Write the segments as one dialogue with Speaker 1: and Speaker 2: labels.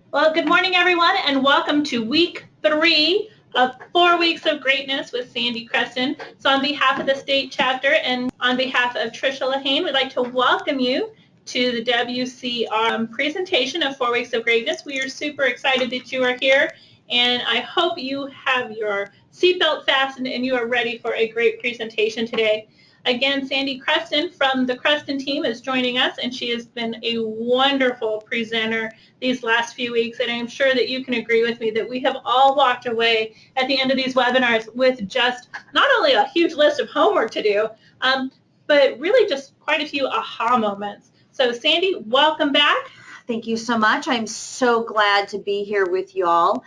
Speaker 1: Well, good morning, everyone, and welcome to week 3 of 4 weeks of greatness with Sandy Krestan. So on behalf of the state chapter and on behalf of Tricia Lahane, we'd like to welcome you to the WCR presentation of 4 weeks of greatness. We are super excited that you are here, and I hope you have your seatbelt fastened and you are ready for a great presentation today. Again, Sandy Krestan from the Krestan team is joining us, and she has been a wonderful presenter these last few weeks, and I'm sure that you can agree with me that we have all walked away at the end of these webinars with just not only a huge list of homework to do, but really just quite a few aha moments. So Sandy, welcome back.
Speaker 2: Thank you so much. I'm so glad to be here with you all.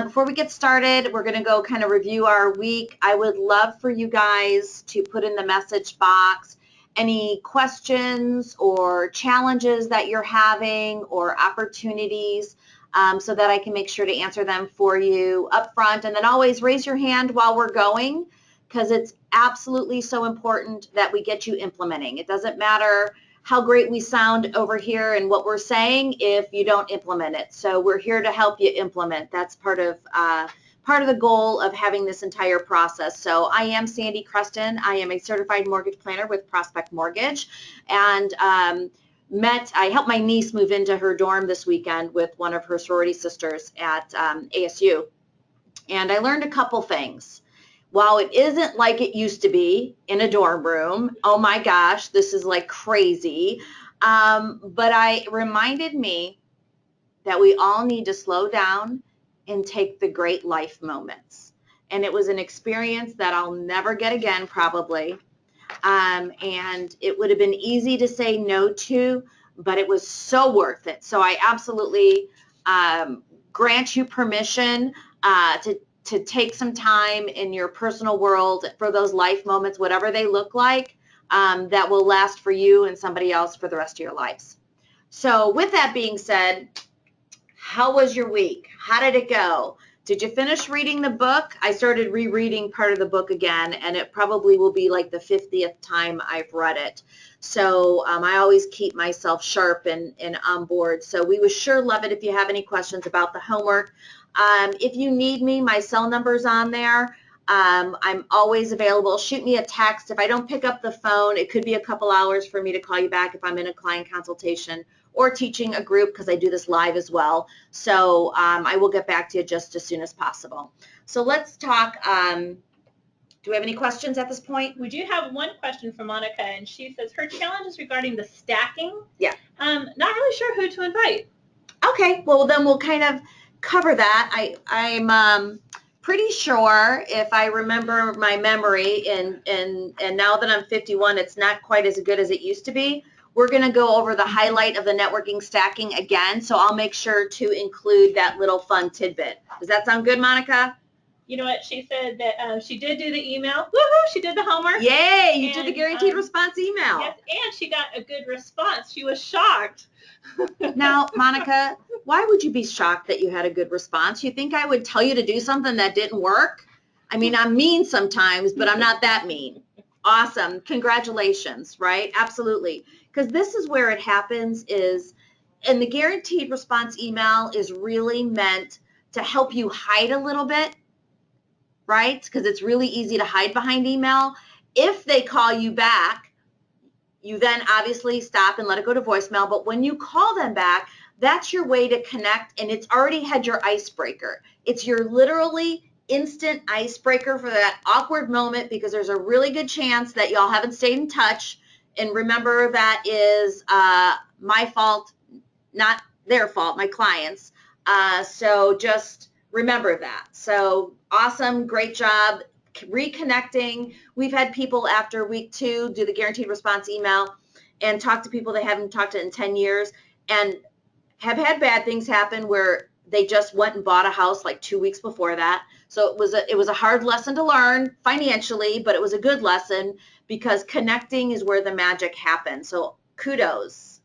Speaker 2: Before we get started, we're going to go kind of review our week. I would love for you guys to put in the message box any questions or challenges that you're having or opportunities so that I can make sure to answer them for you up front. And then always raise your hand while we're going, because it's absolutely so important that we get you implementing. It doesn't matter how great we sound over here and what we're saying if you don't implement it. So we're here to help you implement. That's part of the goal of having this entire process. So I am Sandy Krestan. I am a certified mortgage planner with Prospect Mortgage, and I helped my niece move into her dorm this weekend with one of her sorority sisters at ASU, and I learned a couple things. While it isn't like it used to be in a dorm room, oh my gosh, this is like crazy, but it reminded me that we all need to slow down and take the great life moments. And it was an experience that I'll never get again, probably. And it would have been easy to say no to, but it was so worth it. So I absolutely grant you permission to take some time in your personal world for those life moments, whatever they look like, that will last for you and somebody else for the rest of your lives. So with that being said, how was your week? How did it go? Did you finish reading the book? I started rereading part of the book again, and it probably will be like the 50th time I've read it. So I always keep myself sharp and on board. So we would sure love it if you have any questions about the homework. If you need me, my cell number's on there. I'm always available. Shoot me a text. If I don't pick up the phone, it could be a couple hours for me to call you back if I'm in a client consultation or teaching a group, because I do this live as well. So I will get back to you just as soon as possible. So let's talk. Do we have any questions at this point?
Speaker 1: We do have one question from Monica, and she says her challenge is regarding the stacking.
Speaker 2: Yeah.
Speaker 1: Not really sure who to invite.
Speaker 2: Okay, well then we'll kind of cover that. I'm pretty sure, if I remember my memory, and now that I'm 51, it's not quite as good as it used to be. We're going to go over the highlight of the networking stacking again, so I'll make sure to include that little fun tidbit. Does that sound good, Monica?
Speaker 1: You know what? She said that she did do the email. Woohoo! She did the homework.
Speaker 2: Yay! You did the guaranteed response email.
Speaker 1: Yes, and she got a good response. She was shocked.
Speaker 2: Now, Monica, why would you be shocked that you had a good response? You think I would tell you to do something that didn't work? I mean, I'm mean sometimes, but I'm not that mean. Awesome. Congratulations, right? Absolutely. Because this is where it happens and the guaranteed response email is really meant to help you hide a little bit, right? Because it's really easy to hide behind email. If they call you back, you then obviously stop and let it go to voicemail. But when you call them back, that's your way to connect, and it's already had your icebreaker. It's your literally instant icebreaker for that awkward moment, because there's a really good chance that y'all haven't stayed in touch. And remember, that is my fault, not their fault, my clients. So just remember that. So awesome, great job reconnecting. We've had people after week 2 do the guaranteed response email and talk to people they haven't talked to in 10 years and have had bad things happen where they just went and bought a house like 2 weeks before that. So it was a hard lesson to learn financially, but it was a good lesson, because connecting is where the magic happens. So kudos.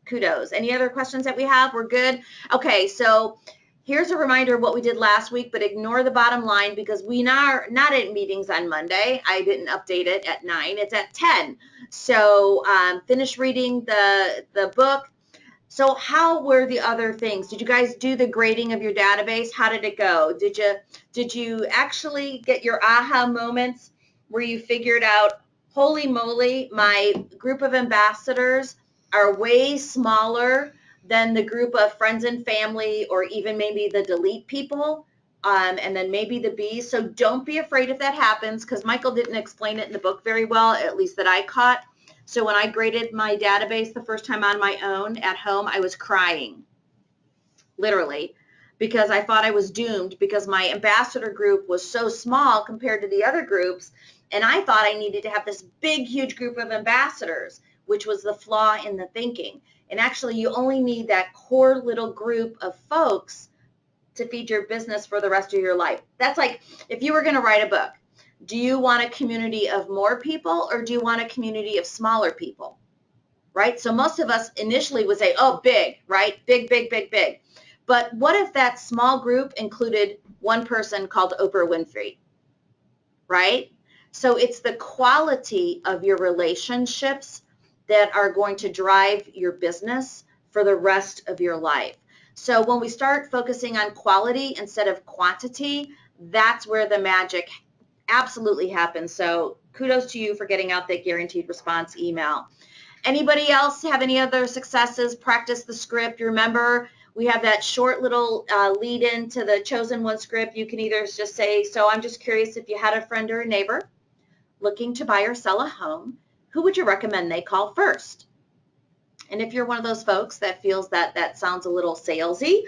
Speaker 2: Any other questions that we have? We're good? Okay, so here's a reminder of what we did last week, but ignore the bottom line, because we are not at meetings on Monday. I didn't update it at 9. It's at 10. So finish reading the book. So how were the other things? Did you guys do the grading of your database? How did it go? Did you actually get your aha moments where you figured out, holy moly, my group of ambassadors are way smaller than the group of friends and family, or even maybe the delete people, and then maybe the bees. So don't be afraid if that happens, because Michael didn't explain it in the book very well, at least that I caught. So when I graded my database the first time on my own at home, I was crying, literally, because I thought I was doomed, because my ambassador group was so small compared to the other groups, and I thought I needed to have this big, huge group of ambassadors, which was the flaw in the thinking. And actually, you only need that core little group of folks to feed your business for the rest of your life. That's like if you were going to write a book. Do you want a community of more people, or do you want a community of smaller people? Right? So most of us initially would say, oh, big, right? Big, big, big, big. But what if that small group included one person called Oprah Winfrey, right? So it's the quality of your relationships that are going to drive your business for the rest of your life. So when we start focusing on quality instead of quantity, that's where the magic absolutely happens. So kudos to you for getting out that guaranteed response email. Anybody else have any other successes? Practice the script. Remember, we have that short little lead in to the chosen one script. You can either just say, so I'm just curious, if you had a friend or a neighbor looking to buy or sell a home, who would you recommend they call first? And if you're one of those folks that feels that that sounds a little salesy,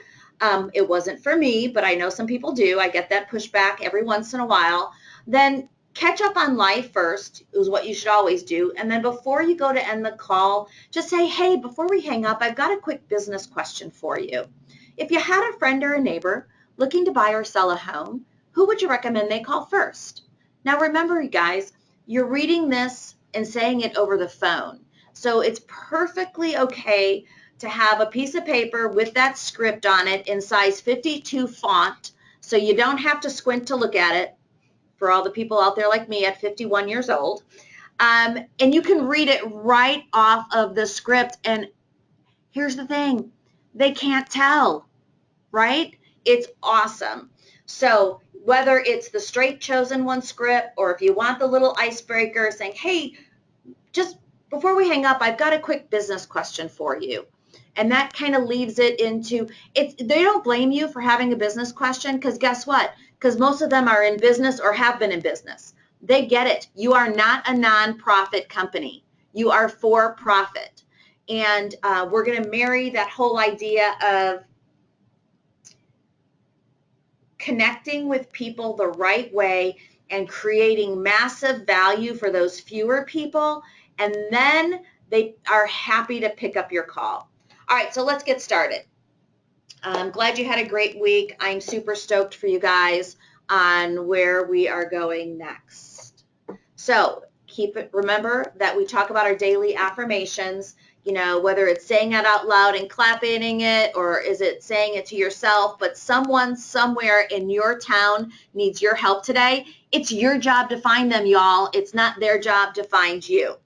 Speaker 2: it wasn't for me, but I know some people do. I get that pushback every once in a while. Then catch up on life first is what you should always do. And then before you go to end the call, just say, hey, before we hang up, I've got a quick business question for you. If you had a friend or a neighbor looking to buy or sell a home, who would you recommend they call first? Now remember, you guys, you're reading this and saying it over the phone. So it's perfectly okay to have a piece of paper with that script on it in size 52 font, so you don't have to squint to look at it, for all the people out there like me at 51 years old. And you can read it right off of the script. And here's the thing, they can't tell, right? It's awesome. So whether it's the straight chosen one script, or if you want the little icebreaker saying, hey, just before we hang up, I've got a quick business question for you. And that kind of leaves it into, they don't blame you for having a business question, because guess what? Because most of them are in business or have been in business. They get it. You are not a nonprofit company. You are for profit. And we're going to marry that whole idea of connecting with people the right way and creating massive value for those fewer people, and then they are happy to pick up your call. All right, so let's get started. I'm glad you had a great week. I'm super stoked for you guys on where we are going next. So remember that we talk about our daily affirmations, whether it's saying it out loud and clapping it, or is it saying it to yourself, but someone somewhere in your town needs your help today. It's your job to find them, y'all. It's not their job to find you.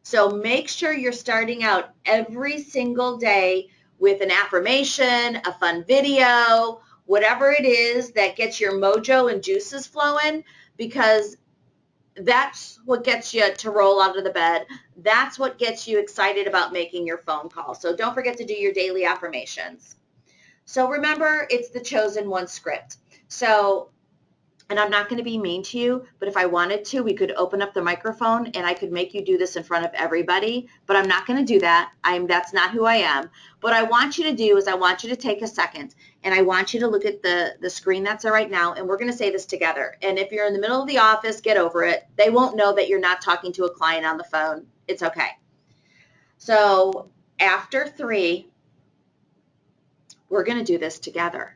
Speaker 2: So make sure you're starting out every single day with an affirmation, a fun video, whatever it is that gets your mojo and juices flowing, because that's what gets you to roll out of the bed. That's what gets you excited about making your phone call. So don't forget to do your daily affirmations. So remember, it's the chosen one script. So, and I'm not going to be mean to you, but if I wanted to, we could open up the microphone and I could make you do this in front of everybody, but I'm not going to do that. That's not who I am. What I want you to do is I want you to take a second and I want you to look at the screen that's there right now, and we're going to say this together. And if you're in the middle of the office, get over it. They won't know that you're not talking to a client on the phone. It's okay. So after 3, we're going to do this together.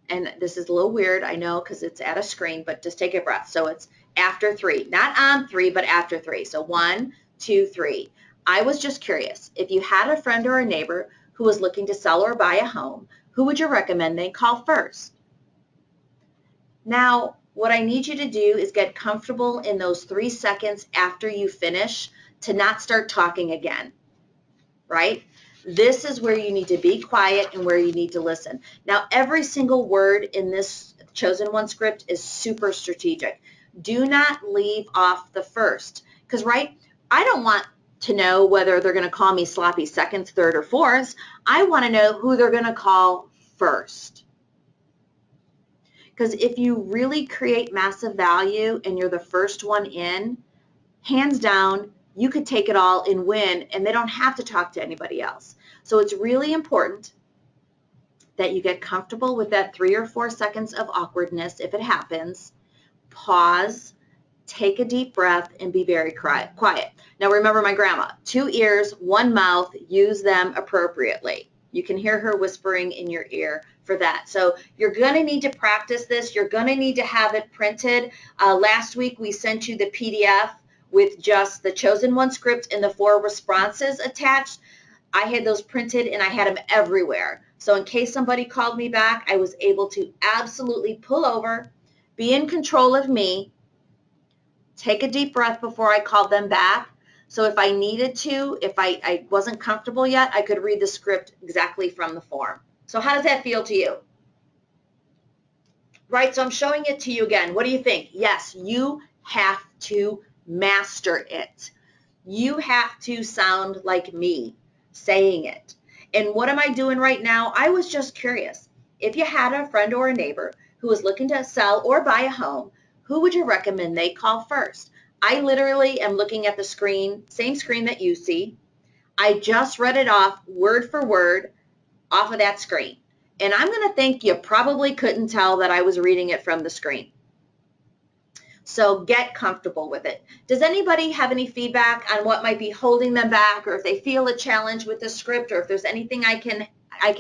Speaker 2: And this is a little weird, I know, because it's at a screen, but just take a breath. So it's after 3, not on 3, but after 3. So 1, 2, 3. I was just curious, if you had a friend or a neighbor who was looking to sell or buy a home, who would you recommend they call first? Now, what I need you to do is get comfortable in those 3 seconds after you finish to not start talking again, right? This is where you need to be quiet and where you need to listen. Now, every single word in this Chosen One script is super strategic. Do not leave off the first, because, right, I don't want to know whether they're going to call me sloppy seconds, third, or fourths. I want to know who they're going to call first. Because if you really create massive value and you're the first one in, hands down, you could take it all and win, and they don't have to talk to anybody else. So it's really important that you get comfortable with that 3 or 4 seconds of awkwardness if it happens. Pause, take a deep breath, and be very quiet. Now remember my grandma, 2 ears, 1 mouth, use them appropriately. You can hear her whispering in your ear for that. So you're going to need to practice this. You're going to need to have it printed. Last week we sent you the PDF with just the Chosen One script and the 4 responses attached. I had those printed and I had them everywhere. So in case somebody called me back, I was able to absolutely pull over, be in control of me, take a deep breath before I called them back. So if I needed to, if I wasn't comfortable yet, I could read the script exactly from the form. So how does that feel to you? Right, so I'm showing it to you again. What do you think? Yes, you have to master it. You have to sound like me saying it. And what am I doing right now? I was just curious. If you had a friend or a neighbor who was looking to sell or buy a home, who would you recommend they call first? I literally am looking at the screen, same screen that you see. I just read it off word for word off of that screen. And I'm going to think you probably couldn't tell that I was reading it from the screen. So get comfortable with it. Does anybody have any feedback on what might be holding them back, or if they feel a challenge with the script, or if there's anything I can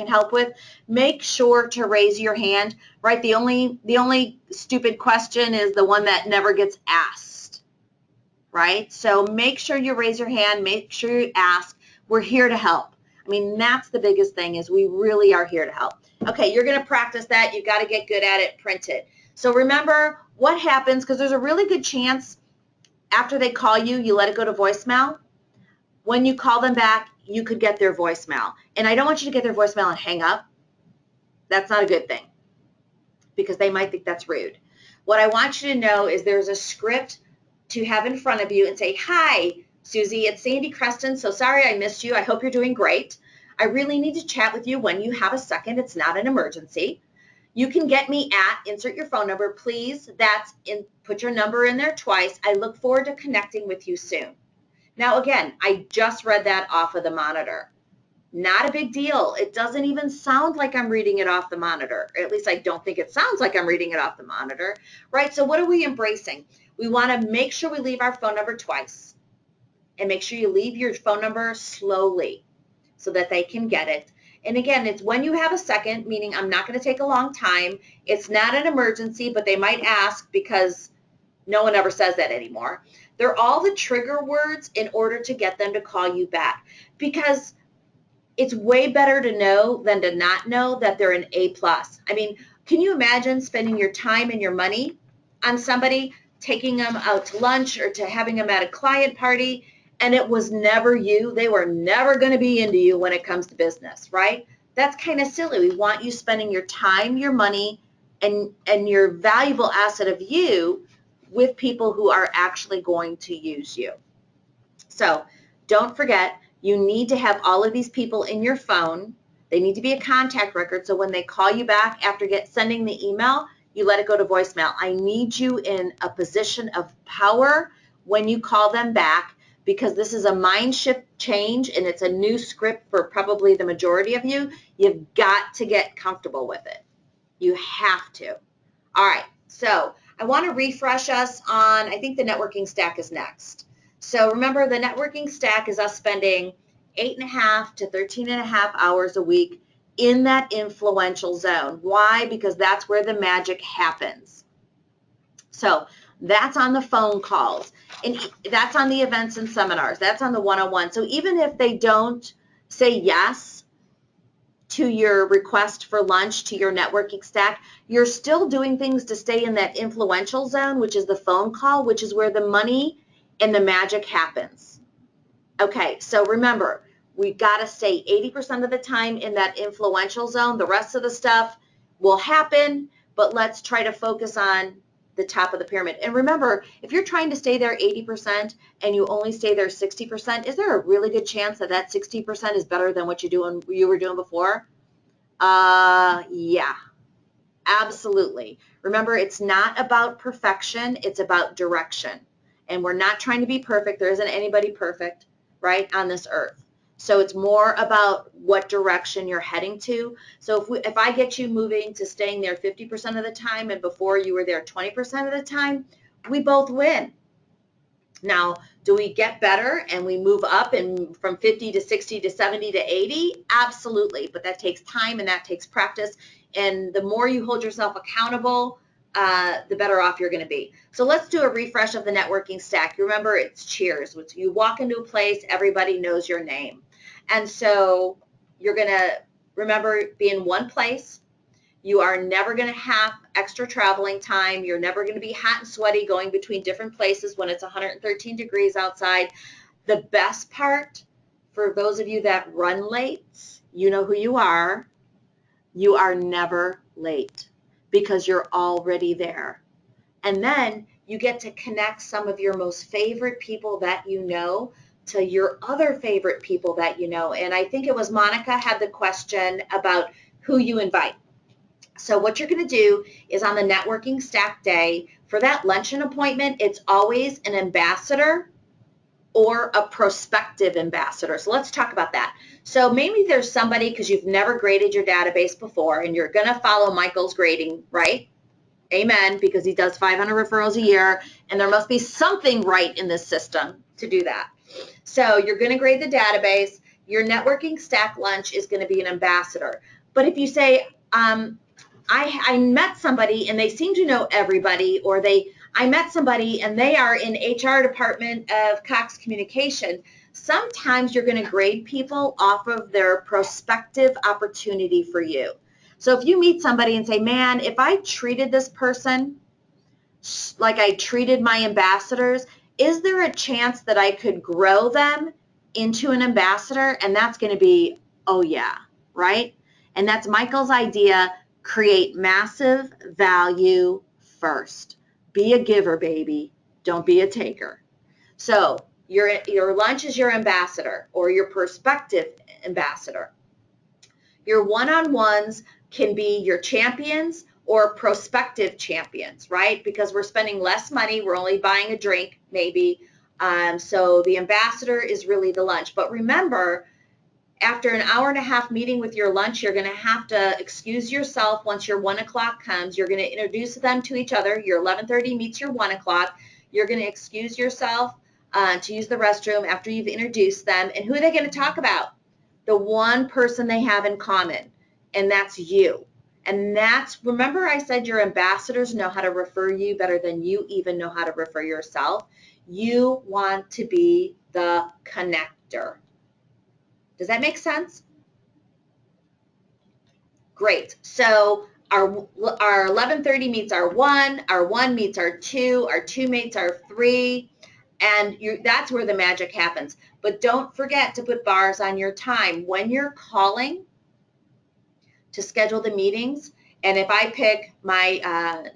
Speaker 2: help with? Make sure to raise your hand, right? The only stupid question is the one that never gets asked, right? So make sure you raise your hand, make sure you ask. We're here to help. I mean, that's the biggest thing, is we really are here to help. Okay, you're going to practice that. You've got to get good at it. Print it. So remember what happens, because there's a really good chance after they call you, you let it go to voicemail. When you call them back, you could get their voicemail. And I don't want you to get their voicemail and hang up. That's not a good thing, because they might think that's rude. What I want you to know is there's a script to have in front of you and say, "Hi, Susie, it's Sandy Krestan. So sorry I missed you. I hope you're doing great. I really need to chat with you when you have a second. It's not an emergency. You can get me at," insert your phone number, please. Put your number in there twice. I look forward to connecting with you soon. Now, again, I just read that off of the monitor. Not a big deal. It doesn't even sound like I'm reading it off the monitor. Or at least I don't think it sounds like I'm reading it off the monitor, right? So what are we embracing? We want to make sure we leave our phone number twice, and make sure you leave your phone number slowly so that they can get it. And again, it's when you have a second, meaning I'm not going to take a long time. It's not an emergency, but they might ask, because no one ever says that anymore. They're all the trigger words in order to get them to call you back, because it's way better to know than to not know that they're an A+. I mean, can you imagine spending your time and your money on somebody, taking them out to lunch or to having them at a client party, and it was never you? They were never going to be into you when it comes to business, right? That's kind of silly. We want you spending your time, your money, and your valuable asset of you with people who are actually going to use you. So don't forget, you need to have all of these people in your phone. They need to be a contact record, so when they call you back after sending the email, you let it go to voicemail. I need you in a position of power when you call them back, because this is a mind shift change and it's a new script for probably the majority of you. You've got to get comfortable with it. You have to. All right, so I want to refresh us on, I think the networking stack is next. So remember, the networking stack is us spending 8.5 to 13.5 hours a week in that influential zone. Why? Because that's where the magic happens. So that's on the phone calls, and that's on the events and seminars. That's on the one-on-one. So even if they don't say yes to your request for lunch, to your networking stack, you're still doing things to stay in that influential zone, which is the phone call, which is where the money and the magic happens. Okay, so remember, We got to stay 80% of the time in that influential zone. The rest of the stuff will happen, but let's try to focus on the top of the pyramid. And remember, if you're trying to stay there 80% and you only stay there 60%, is there a really good chance that that 60% is better than what you were doing before? Yeah, absolutely. Remember, it's not about perfection, it's about direction. And we're not trying to be perfect. There isn't anybody perfect, right, on this earth. So it's more about what direction you're heading to. So if I get you moving to staying there 50% of the time and before you were there 20% of the time, we both win. Now, do we get better and we move up and from 50 to 60 to 70 to 80? Absolutely, but that takes time and that takes practice. And the more you hold yourself accountable, the better off you're going to be. So let's do a refresh of the networking stack. You remember, it's cheers. You walk into a place, everybody knows your name. And so you're going to remember, be in one place. You are never going to have extra traveling time. You're never going to be hot and sweaty going between different places when it's 113 degrees outside. The best part, for those of you that run late, you know who you are. You are never late because you're already there. And then you get to connect some of your most favorite people that you know to your other favorite people that you know. And I think it was Monica had the question about who you invite. So what you're going to do is on the networking stack day, for that luncheon appointment, it's always an ambassador or a prospective ambassador. So let's talk about that. So maybe there's somebody, because you've never graded your database before, and you're going to follow Michael's grading, right? Amen, because he does 500 referrals a year, and there must be something right in this system to do that. So you're going to grade the database. Your networking stack lunch is going to be an ambassador. But if you say, I met somebody and they seem to know everybody, or I met somebody and they are in HR department of Cox Communication, sometimes you're going to grade people off of their prospective opportunity for you. So if you meet somebody and say, man, if I treated this person like I treated my ambassadors, is there a chance that I could grow them into an ambassador? And that's going to be, oh yeah, right? And that's Michael's idea. Create massive value first. Be a giver, baby. Don't be a taker. So your lunch is your ambassador or your prospective ambassador. Your one-on-ones can be your champions or prospective champions, right? Because we're spending less money. We're only buying a drink, maybe. So the ambassador is really the lunch. But remember, after an hour and a half meeting with your lunch, you're going to have to excuse yourself once your 1 o'clock comes. You're going to introduce them to each other. Your 11:30 meets your 1 o'clock. You're going to excuse yourself to use the restroom after you've introduced them. And who are they going to talk about? The one person they have in common, and that's you. And remember I said your ambassadors know how to refer you better than you even know how to refer yourself. You want to be the connector. Does that make sense? Great. So our 11:30 meets our 1 meets our 2 meets our 3, and that's where the magic happens. But don't forget to put bars on your time. When you're calling to schedule the meetings, and if I pick my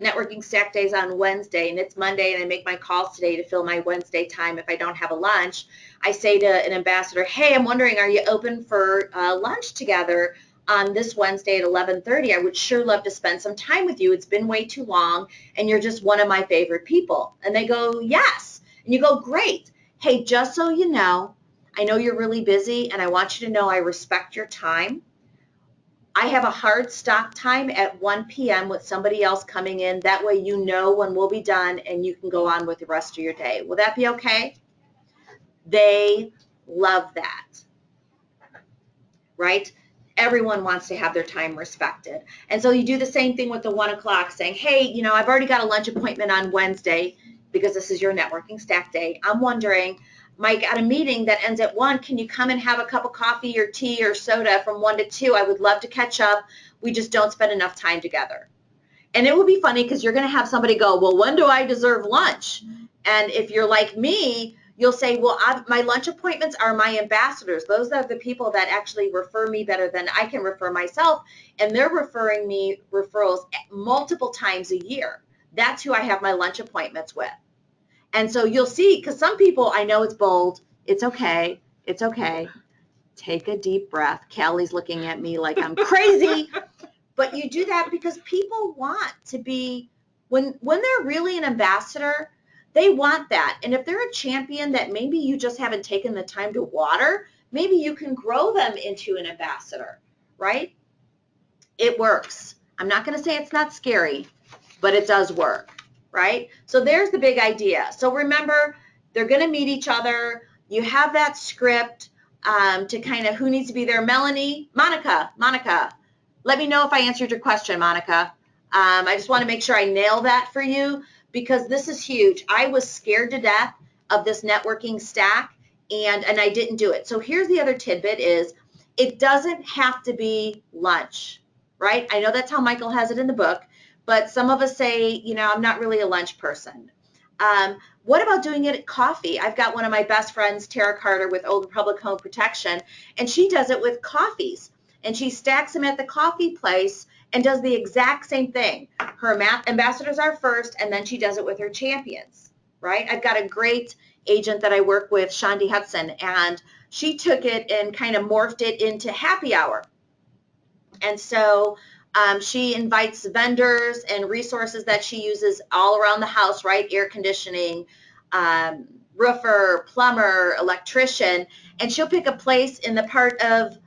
Speaker 2: networking stack days on Wednesday and it's Monday and I make my calls today to fill my Wednesday time if I don't have a lunch, I say to an ambassador, hey, I'm wondering, are you open for lunch together on this Wednesday at 11:30? I would sure love to spend some time with you. It's been way too long and you're just one of my favorite people. And they go, yes. And you go, great. Hey, just so you know, I know you're really busy and I want you to know I respect your time. I have a hard stop time at 1 p.m. with somebody else coming in. That way you know when we'll be done and you can go on with the rest of your day. Will that be okay? They love that, right? Everyone wants to have their time respected. And so you do the same thing with the 1 o'clock saying, hey, I've already got a lunch appointment on Wednesday because this is your networking stack day. I'm wondering, Mike, at a meeting that ends at 1, can you come and have a cup of coffee or tea or soda from 1 to 2? I would love to catch up. We just don't spend enough time together. And it will be funny because you're going to have somebody go, well, when do I deserve lunch? And if you're like me, you'll say, well, my lunch appointments are my ambassadors. Those are the people that actually refer me better than I can refer myself, and they're referring me referrals multiple times a year. That's who I have my lunch appointments with. And so you'll see, because some people, I know it's bold. It's okay. It's okay. Take a deep breath. Callie's looking at me like I'm crazy. But you do that because people want to be, when they're really an ambassador, they want that. And if they're a champion that maybe you just haven't taken the time to water, maybe you can grow them into an ambassador, right? It works. I'm not going to say it's not scary, but it does work, right? So there's the big idea. So remember, they're going to meet each other. You have that script to kind of who needs to be there. Melanie, Monica, let me know if I answered your question, Monica. I just want to make sure I nail that for you because this is huge. I was scared to death of this networking stack and I didn't do it. So here's the other tidbit is it doesn't have to be lunch, right? I know that's how Michael has it in the book, but some of us say, you know, I'm not really a lunch person. What about doing it at coffee? I've got one of my best friends, Tara Carter with Old Republic Home Protection, and she does it with coffees. And she stacks them at the coffee place and does the exact same thing. Her ambassadors are first, and then she does it with her champions, right? I've got a great agent that I work with, Shandi Hudson, and she took it and kind of morphed it into happy hour. And so she invites vendors and resources that she uses all around the house, right? Air conditioning, roofer, plumber, electrician, and she'll pick a place in the part of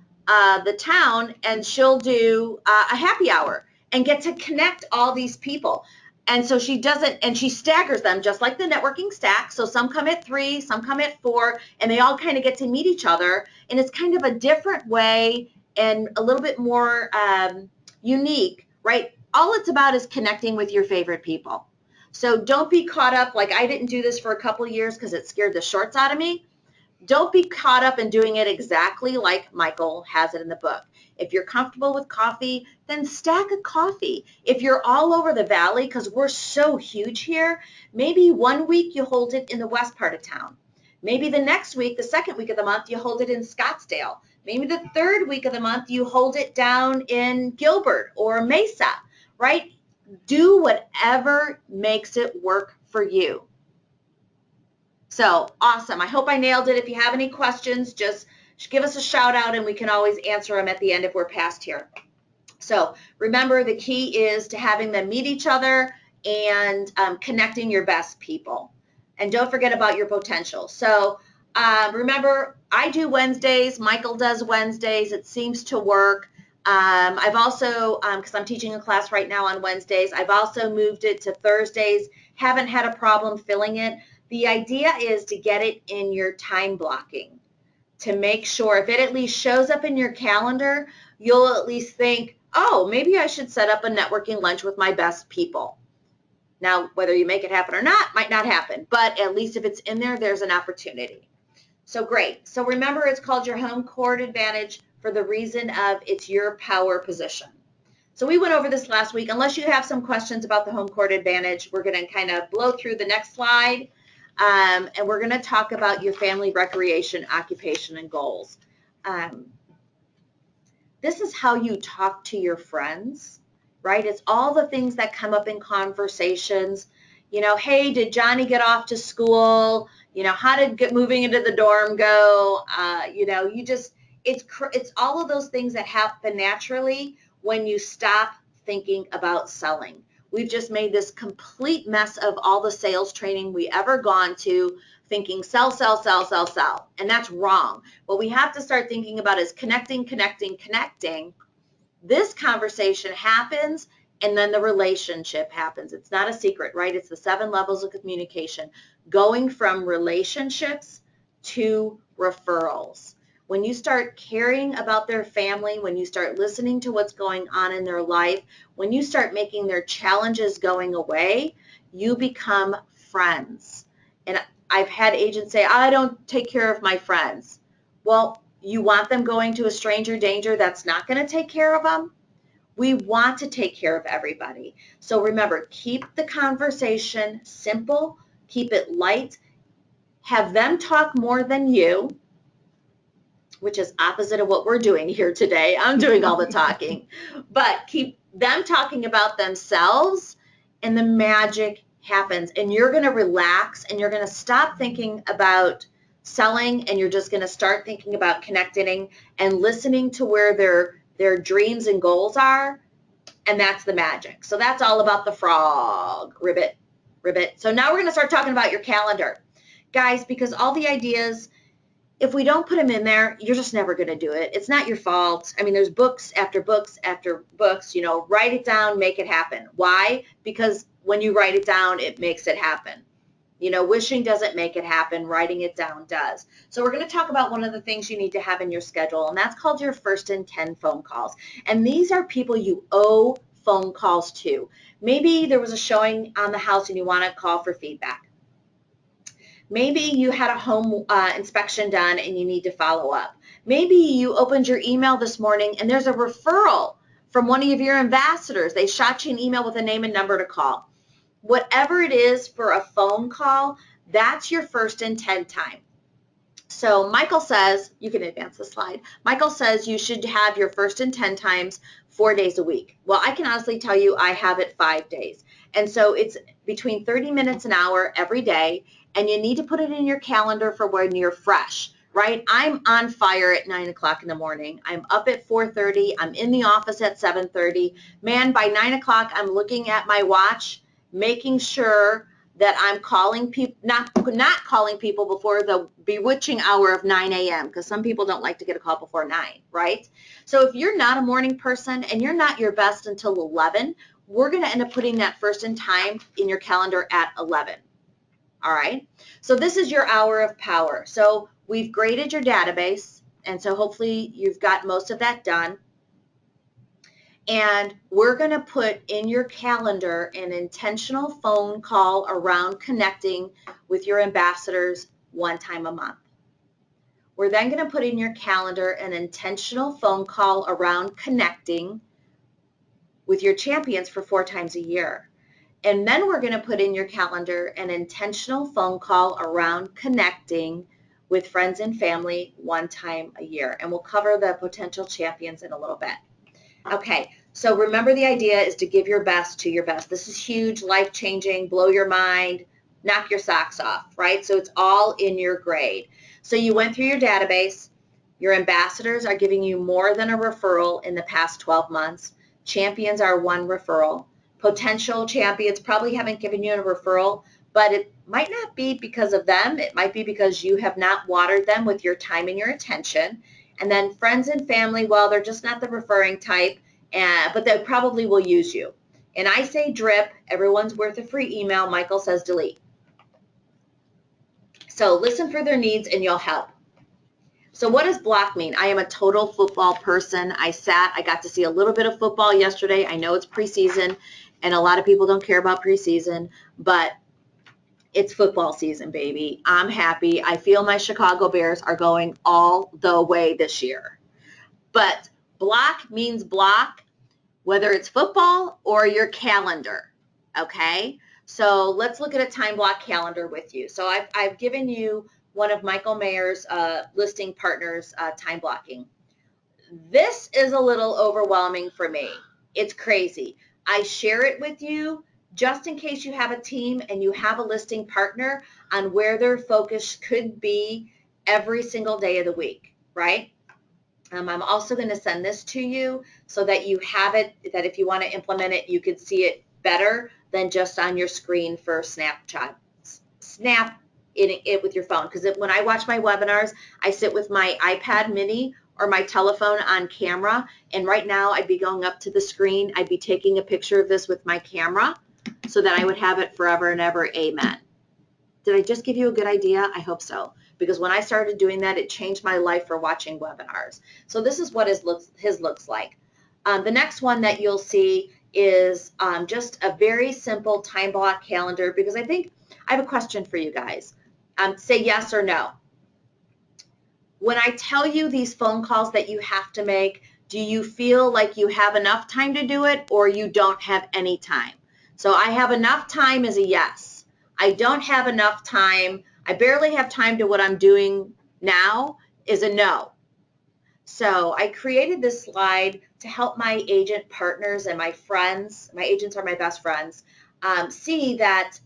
Speaker 2: the town and she'll do a happy hour and get to connect all these people. And so she doesn't, and she staggers them just like the networking stack. So some come at 3, some come at 4, and they all kind of get to meet each other. And it's kind of a different way and a little bit more unique, right? All it's about is connecting with your favorite people. So don't be caught up, like I didn't do this for a couple of years because it scared the shorts out of me. Don't be caught up in doing it exactly like Michael has it in the book. If you're comfortable with coffee, then stack a coffee. If you're all over the valley, because we're so huge here, maybe one week you hold it in the west part of town. Maybe the next week, the second week of the month, you hold it in Scottsdale. Maybe the third week of the month, you hold it down in Gilbert or Mesa, right? Do whatever makes it work for you. So awesome. I hope I nailed it. If you have any questions, just give us a shout out and we can always answer them at the end if we're past here. So remember, the key is to having them meet each other and connecting your best people. And don't forget about your potential. So remember, I do Wednesdays. Michael does Wednesdays. It seems to work. I've also, because I'm teaching a class right now on Wednesdays, I've also moved it to Thursdays. Haven't had a problem filling it. The idea is to get it in your time blocking, to make sure if it at least shows up in your calendar, you'll at least think, oh, maybe I should set up a networking lunch with my best people. Now, whether you make it happen or not, might not happen, but at least if it's in there, there's an opportunity. So great. So remember, it's called your home court advantage for the reason of it's your power position. So we went over this last week. Unless you have some questions about the home court advantage, we're going to kind of blow through the next slide. And we're going to talk about your family recreation, occupation, and goals. This is how you talk to your friends, right? It's all the things that come up in conversations. You know, hey, did Johnny get off to school? You know, how did moving into the dorm go? You know, it's all of those things that happen naturally when you stop thinking about selling. We've just made this complete mess of all the sales training we ever gone to, thinking sell, sell, sell, sell, sell. And that's wrong. What we have to start thinking about is connecting, connecting, connecting. This conversation happens and then the relationship happens. It's not a secret, right? It's the 7 levels of communication, going from relationships to referrals. When you start caring about their family, when you start listening to what's going on in their life, when you start making their challenges going away, you become friends. And I've had agents say, I don't take care of my friends. Well, you want them going to a stranger danger that's not going to take care of them? We want to take care of everybody. So remember, keep the conversation simple, keep it light, have them talk more than you, which is opposite of what we're doing here today. I'm doing all the talking, but keep them talking about themselves, and the magic happens, and you're going to relax, and you're going to stop thinking about selling, and you're just going to start thinking about connecting and listening to where their dreams and goals are, and that's the magic. So that's all about the frog. Ribbit. So now we're going to start talking about your calendar, guys, because all the ideas, if we don't put them in there, you're just never going to do it. It's not your fault. I mean, there's books after books after books, write it down, make it happen. Why? Because when you write it down, it makes it happen. Wishing doesn't make it happen. Writing it down does. So we're going to talk about one of the things you need to have in your schedule, and that's called your first and 10 phone calls. And these are people you owe phone calls to. Maybe there was a showing on the house and you want to call for feedback. Maybe you had a home inspection done and you need to follow up. Maybe you opened your email this morning and there's a referral from one of your ambassadors. They shot you an email with a name and number to call. Whatever it is for a phone call, that's your first and 10 time. So Michael says, you can advance the slide. Michael says you should have your first and 10 times 4 days a week. Well, I can honestly tell you I have it 5 days. And so it's between 30 minutes an hour every day, and you need to put it in your calendar for when you're fresh, right? I'm on fire at 9 o'clock in the morning. I'm up at 4:30. I'm in the office at 7:30. Man, by 9 o'clock, I'm looking at my watch, making sure that I'm calling people, not calling people before the bewitching hour of 9 a.m. because some people don't like to get a call before 9, right? So if you're not a morning person and you're not your best until 11, we're going to end up putting that first in time in your calendar at 11. All right? So this is your hour of power. So we've graded your database, and so hopefully you've got most of that done. And we're going to put in your calendar an intentional phone call around connecting with your ambassadors 1 time a month. We're then going to put in your calendar an intentional phone call around connecting with your champions for 4 times a year. And then we're going to put in your calendar an intentional phone call around connecting with friends and family 1 time a year. And we'll cover the potential champions in a little bit. Okay, so remember the idea is to give your best to your best. This is huge, life-changing, blow your mind, knock your socks off, right? So it's all in your grade. So you went through your database. Your ambassadors are giving you more than a referral in the past 12 months. Champions are 1 referral. Potential champions probably haven't given you a referral, but it might not be because of them. It might be because you have not watered them with your time and your attention. And then friends and family, well, they're just not the referring type, but they probably will use you. And I say drip, everyone's worth a free email. Michael says delete. So listen for their needs and you'll help. So what does block mean? I am a total football person. I got to see a little bit of football yesterday. I know it's preseason, and a lot of people don't care about preseason, but it's football season, baby. I'm happy. I feel my Chicago Bears are going all the way this year. But block means block, whether it's football or your calendar, okay? So let's look at a time block calendar with you. So I've given you one of Michael Maher's listing partners time blocking. This is a little overwhelming for me. It's crazy. I share it with you just in case you have a team and you have a listing partner on where their focus could be every single day of the week, right? I'm also going to send this to you so that you have it, that if you want to implement it, you can see it better than just on your screen for Snapchat. Snap it with your phone, because when I watch my webinars, I sit with my iPad mini or my telephone on camera, and right now I'd be going up to the screen. I'd be taking a picture of this with my camera so that I would have it forever and ever. Amen. Did I just give you a good idea? I hope so, because when I started doing that, it changed my life for watching webinars. So this is what his looks like. The next one that you'll see is just a very simple time block calendar, because I think I have a question for you guys. Say yes or no. When I tell you these phone calls that you have to make, do you feel like you have enough time to do it, or you don't have any time? So I have enough time is a yes. I don't have enough time. I barely have time to what I'm doing now is a no. So I created this slide to help my agent partners and my friends, my agents are my best friends, see that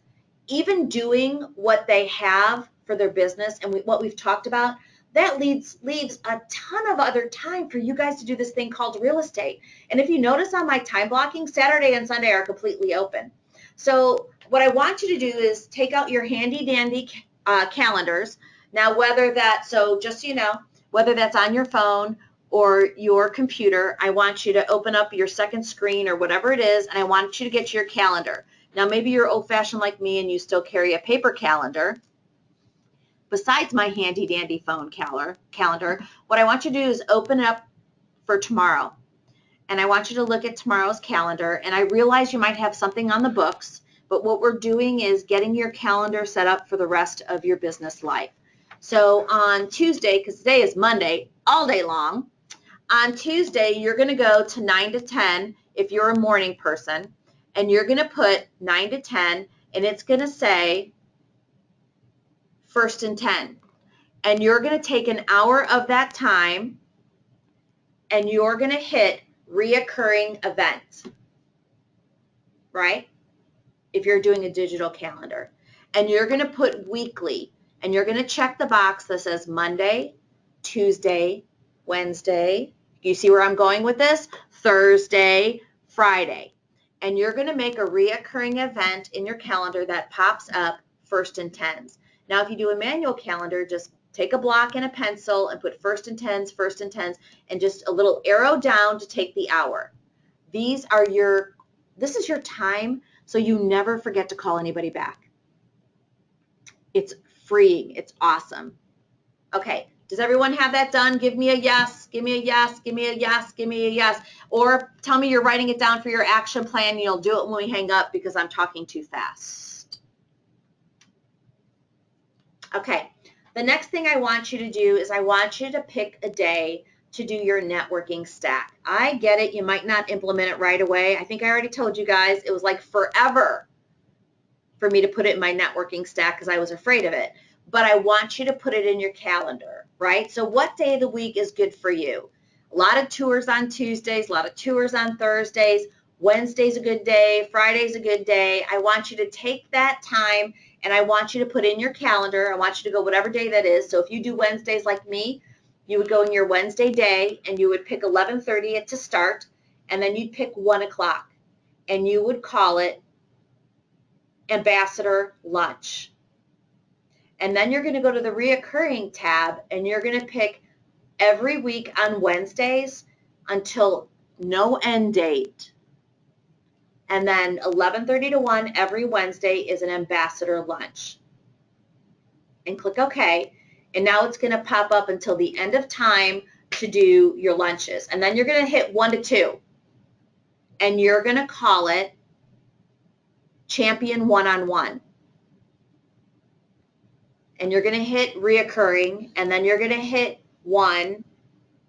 Speaker 2: even doing what they have for their business and what we've talked about, that leaves a ton of other time for you guys to do this thing called real estate. And if you notice on my time blocking, Saturday and Sunday are completely open. So what I want you to do is take out your handy dandy calendars. Now, so just so you know, whether that's on your phone or your computer, I want you to open up your second screen or whatever it is, and I want you to get your calendar. Now, maybe you're old-fashioned like me and you still carry a paper calendar. Besides my handy-dandy phone calendar, what I want you to do is open it up for tomorrow. And I want you to look at tomorrow's calendar. And I realize you might have something on the books, but what we're doing is getting your calendar set up for the rest of your business life. So on Tuesday, because today is Monday, all day long, on Tuesday, you're going to go to 9 to 10 if you're a morning person, and you're going to put 9 to 10, and it's going to say first and 10. And you're going to take an hour of that time, and you're going to hit reoccurring events, right? If you're doing a digital calendar. And you're going to put weekly, and you're going to check the box that says Monday, Tuesday, Wednesday. You see where I'm going with this? Thursday, Friday. And you're going to make a reoccurring event in your calendar that pops up first and 10s. Now, if you do a manual calendar, just take a block and a pencil and put first and 10s, and just a little arrow down to take the hour. This is your time, so you never forget to call anybody back. It's freeing. It's awesome. Okay, does everyone have that done? Give me a yes, give me a yes, give me a yes, give me a yes. Or tell me you're writing it down for your action plan. You'll do it when we hang up because I'm talking too fast. Okay, the next thing I want you to do is I want you to pick a day to do your networking stack. I get it. You might not implement it right away. I think I already told you guys it was like forever for me to put it in my networking stack because I was afraid of it. But I want you to put it in your calendar, right? So what day of the week is good for you? A lot of tours on Tuesdays, a lot of tours on Thursdays. Wednesday's a good day. Friday's a good day. I want you to take that time and I want you to put in your calendar. I want you to go whatever day that is. So if you do Wednesdays like me, you would go in your Wednesday day and you would pick 11:30 to start, and then you'd pick 1 o'clock and you would call it Ambassador Lunch. And then you're going to go to the reoccurring tab and you're going to pick every week on Wednesdays until no end date. And then 11:30 to 1 every Wednesday is an Ambassador Lunch. And click OK. And now it's going to pop up until the end of time to do your lunches. And then you're going to hit 1 to 2. And you're going to call it Champion One-on-One. And you're going to hit reoccurring, and then you're going to hit 1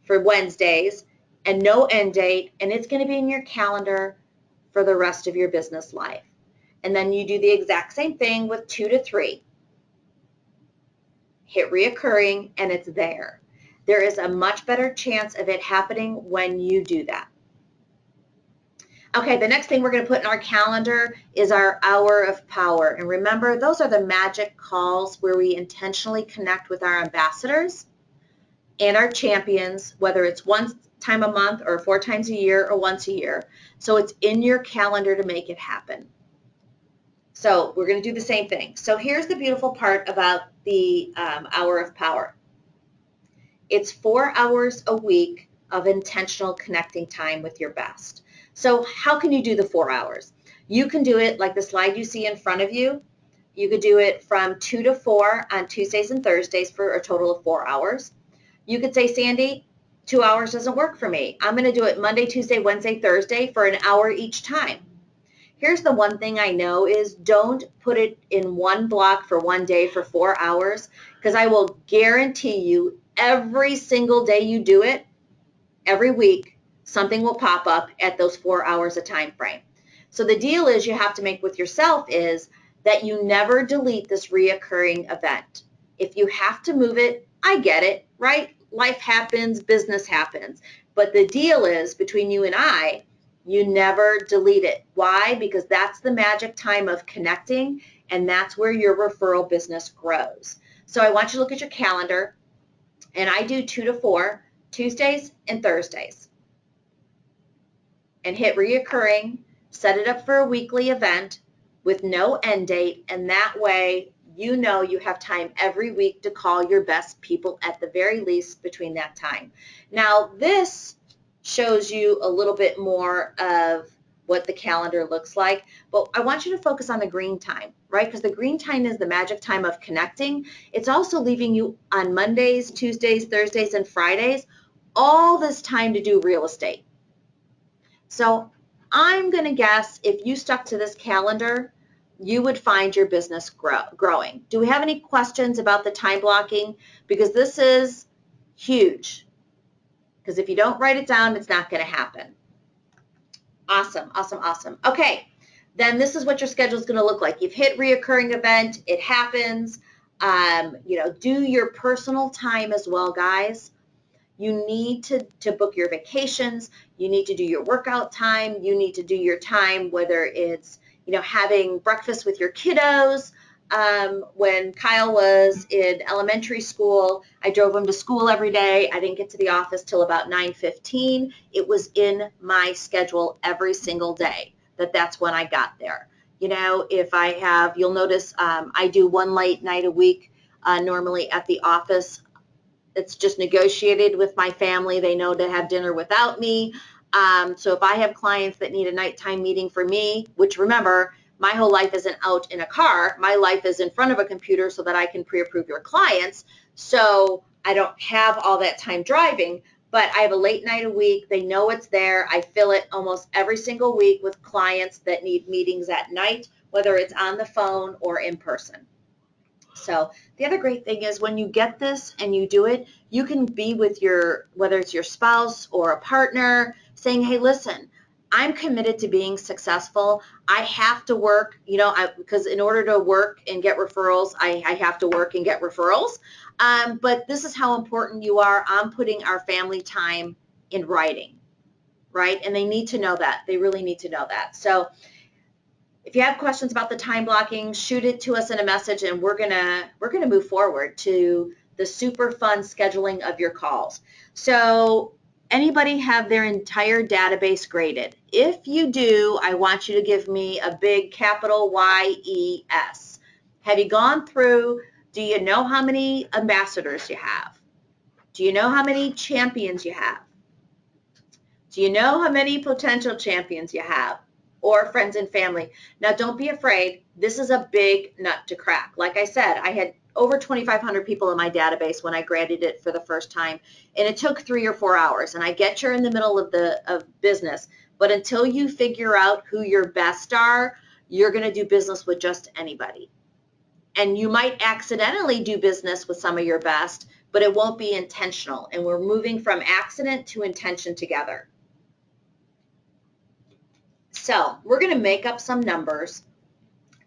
Speaker 2: for Wednesdays and no end date, and it's going to be in your calendar for the rest of your business life. And then you do the exact same thing with 2 to 3. Hit reoccurring, and it's there. There is a much better chance of it happening when you do that. Okay, the next thing we're going to put in our calendar is our hour of power. And remember, those are the magic calls where we intentionally connect with our ambassadors and our champions, whether it's 1 time a month or 4 times a year or once a year. So it's in your calendar to make it happen. So we're going to do the same thing. So here's the beautiful part about the hour of power. It's 4 hours a week of intentional connecting time with your best. So how can you do the 4 hours? You can do it like the slide you see in front of you. You could do it from 2 to 4 on Tuesdays and Thursdays for a total of 4 hours. You could say, Sandy, 2 hours doesn't work for me. I'm going to do it Monday, Tuesday, Wednesday, Thursday for an hour each time. Here's the one thing I know is don't put it in one block for one day for 4 hours, because I will guarantee you every single day you do it, every week, something will pop up at those 4 hours a time frame. So the deal is you have to make with yourself is that you never delete this reoccurring event. If you have to move it, I get it, right? Life happens, business happens. But the deal is, between you and I, you never delete it. Why? Because that's the magic time of connecting, and that's where your referral business grows. So I want you to look at your calendar, and I do 2 to 4, Tuesdays and Thursdays. And hit reoccurring, set it up for a weekly event with no end date, and that way you know you have time every week to call your best people at the very least between that time. Now this shows you a little bit more of what the calendar looks like, but I want you to focus on the green time, right? Because the green time is the magic time of connecting. It's also leaving you on Mondays, Tuesdays, Thursdays, and Fridays all this time to do real estate. So I'm going to guess if you stuck to this calendar, you would find your business growing. Do we have any questions about the time blocking? Because this is huge. Because if you don't write it down, it's not going to happen. Awesome, awesome, awesome. Okay, then this is what your schedule is going to look like. You've hit reoccurring event. It happens. Do your personal time as well, guys. You need to book your vacations. You need to do your workout time. You need to do your time, whether it's, having breakfast with your kiddos. When Kyle was in elementary school, I drove him to school every day. I didn't get to the office till about 9:15. It was in my schedule every single day that's when I got there. If I have, you'll notice I do one late night a week normally at the office. It's just negotiated with my family. They know to have dinner without me. So if I have clients that need a nighttime meeting for me, which remember, my whole life isn't out in a car. My life is in front of a computer so that I can pre-approve your clients. So I don't have all that time driving, but I have a late night a week. They know it's there. I fill it almost every single week with clients that need meetings at night, whether it's on the phone or in person. So the other great thing is when you get this and you do it, you can be with whether it's your spouse or a partner, saying, hey, listen, I'm committed to being successful. I have to work, because in order to work and get referrals, I have to work and get referrals. But this is how important you are. I'm putting our family time in writing, right? And they need to know that. They really need to know that. So if you have questions about the time blocking, shoot it to us in a message, and we're gonna move forward to the super fun scheduling of your calls. So anybody have their entire database graded? If you do, I want you to give me a big capital YES. Have you gone through? Do you know how many ambassadors you have? Do you know how many champions you have? Do you know how many potential champions you have? Or friends and family. Now, don't be afraid. This is a big nut to crack. Like I said, I had over 2,500 people in my database when I graded it for the first time, and it took 3 or 4 hours. And I get you're in the middle of business, but until you figure out who your best are, you're going to do business with just anybody. And you might accidentally do business with some of your best, but it won't be intentional. And we're moving from accident to intention together. So we're going to make up some numbers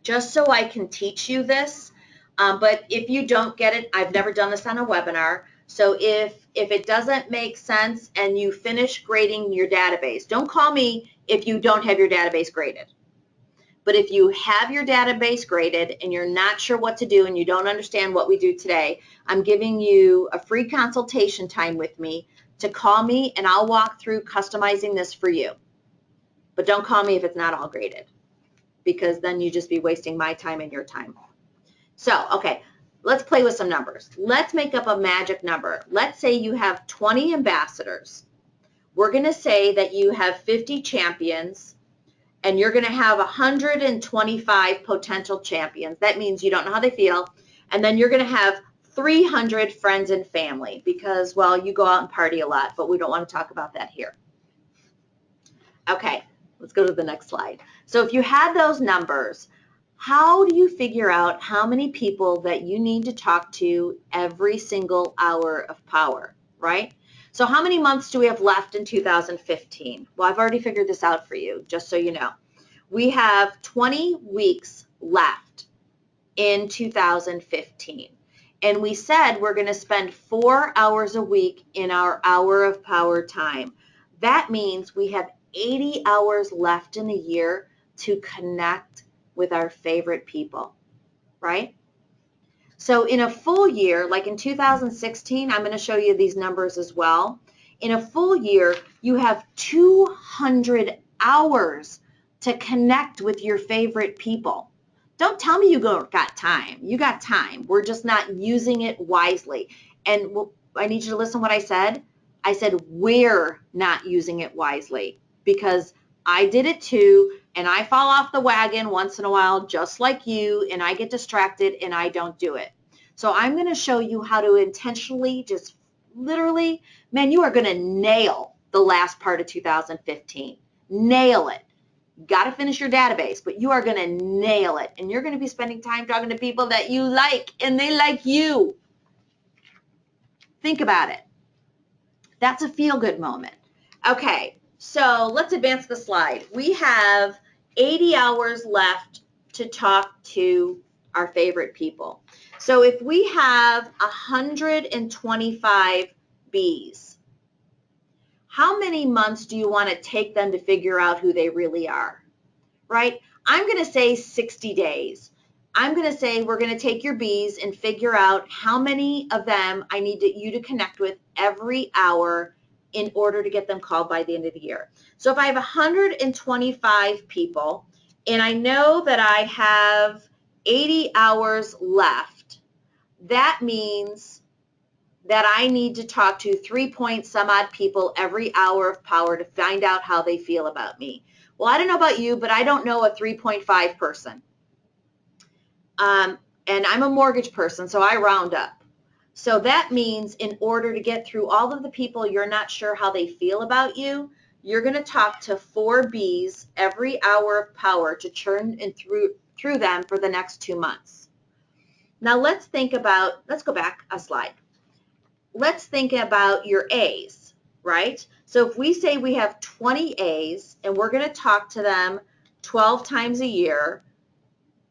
Speaker 2: just so I can teach you this. But if you don't get it, I've never done this on a webinar. So if it doesn't make sense and you finish grading your database, don't call me if you don't have your database graded. But if you have your database graded and you're not sure what to do and you don't understand what we do today, I'm giving you a free consultation time with me to call me, and I'll walk through customizing this for you. But don't call me if it's not all graded, because then you just be wasting my time and your time. So, okay, let's play with some numbers. Let's make up a magic number. Let's say you have 20 ambassadors. We're going to say that you have 50 champions, and you're going to have 125 potential champions. That means you don't know how they feel. And then you're going to have 300 friends and family because, well, you go out and party a lot, but we don't want to talk about that here. Okay. Let's go to the next slide. So if you had those numbers, how do you figure out how many people that you need to talk to every single hour of power, right? So how many months do we have left in 2015? Well, I've already figured this out for you, just so you know. We have 20 weeks left in 2015. And we said we're going to spend 4 hours a week in our hour of power time. That means we have 80 hours left in the year to connect with our favorite people, right? So in a full year, like in 2016, I'm going to show you these numbers as well. In a full year, you have 200 hours to connect with your favorite people. Don't tell me you got time. You got time. We're just not using it wisely. And I need you to listen to what I said. I said we're not using it wisely, because I did it too, and I fall off the wagon once in a while just like you, and I get distracted and I don't do it. So I'm going to show you how to intentionally, just literally, man, you are going to nail the last part of 2015. Nail it. Got to finish your database, but you are going to nail it, and you're going to be spending time talking to people that you like and they like you. Think about it. That's a feel-good moment. Okay, so let's advance the slide. We have 80 hours left to talk to our favorite people. So if we have 125 bees, how many months do you want to take them to figure out who they really are, right? I'm going to say 60 days. I'm going to say we're going to take your bees and figure out how many of them I need you to connect with every hour in order to get them called by the end of the year. So if I have 125 people and I know that I have 80 hours left, that means that I need to talk to 3 point some odd people every hour of power to find out how they feel about me. Well, I don't know about you, but I don't know a 3.5 person. And I'm a mortgage person, so I round up. So that means in order to get through all of the people you're not sure how they feel about you, you're going to talk to 4 Bs every hour of power to churn and through them for the next 2 months. Now let's go back a slide. Let's think about your A's, right? So if we say we have 20 A's and we're going to talk to them 12 times a year,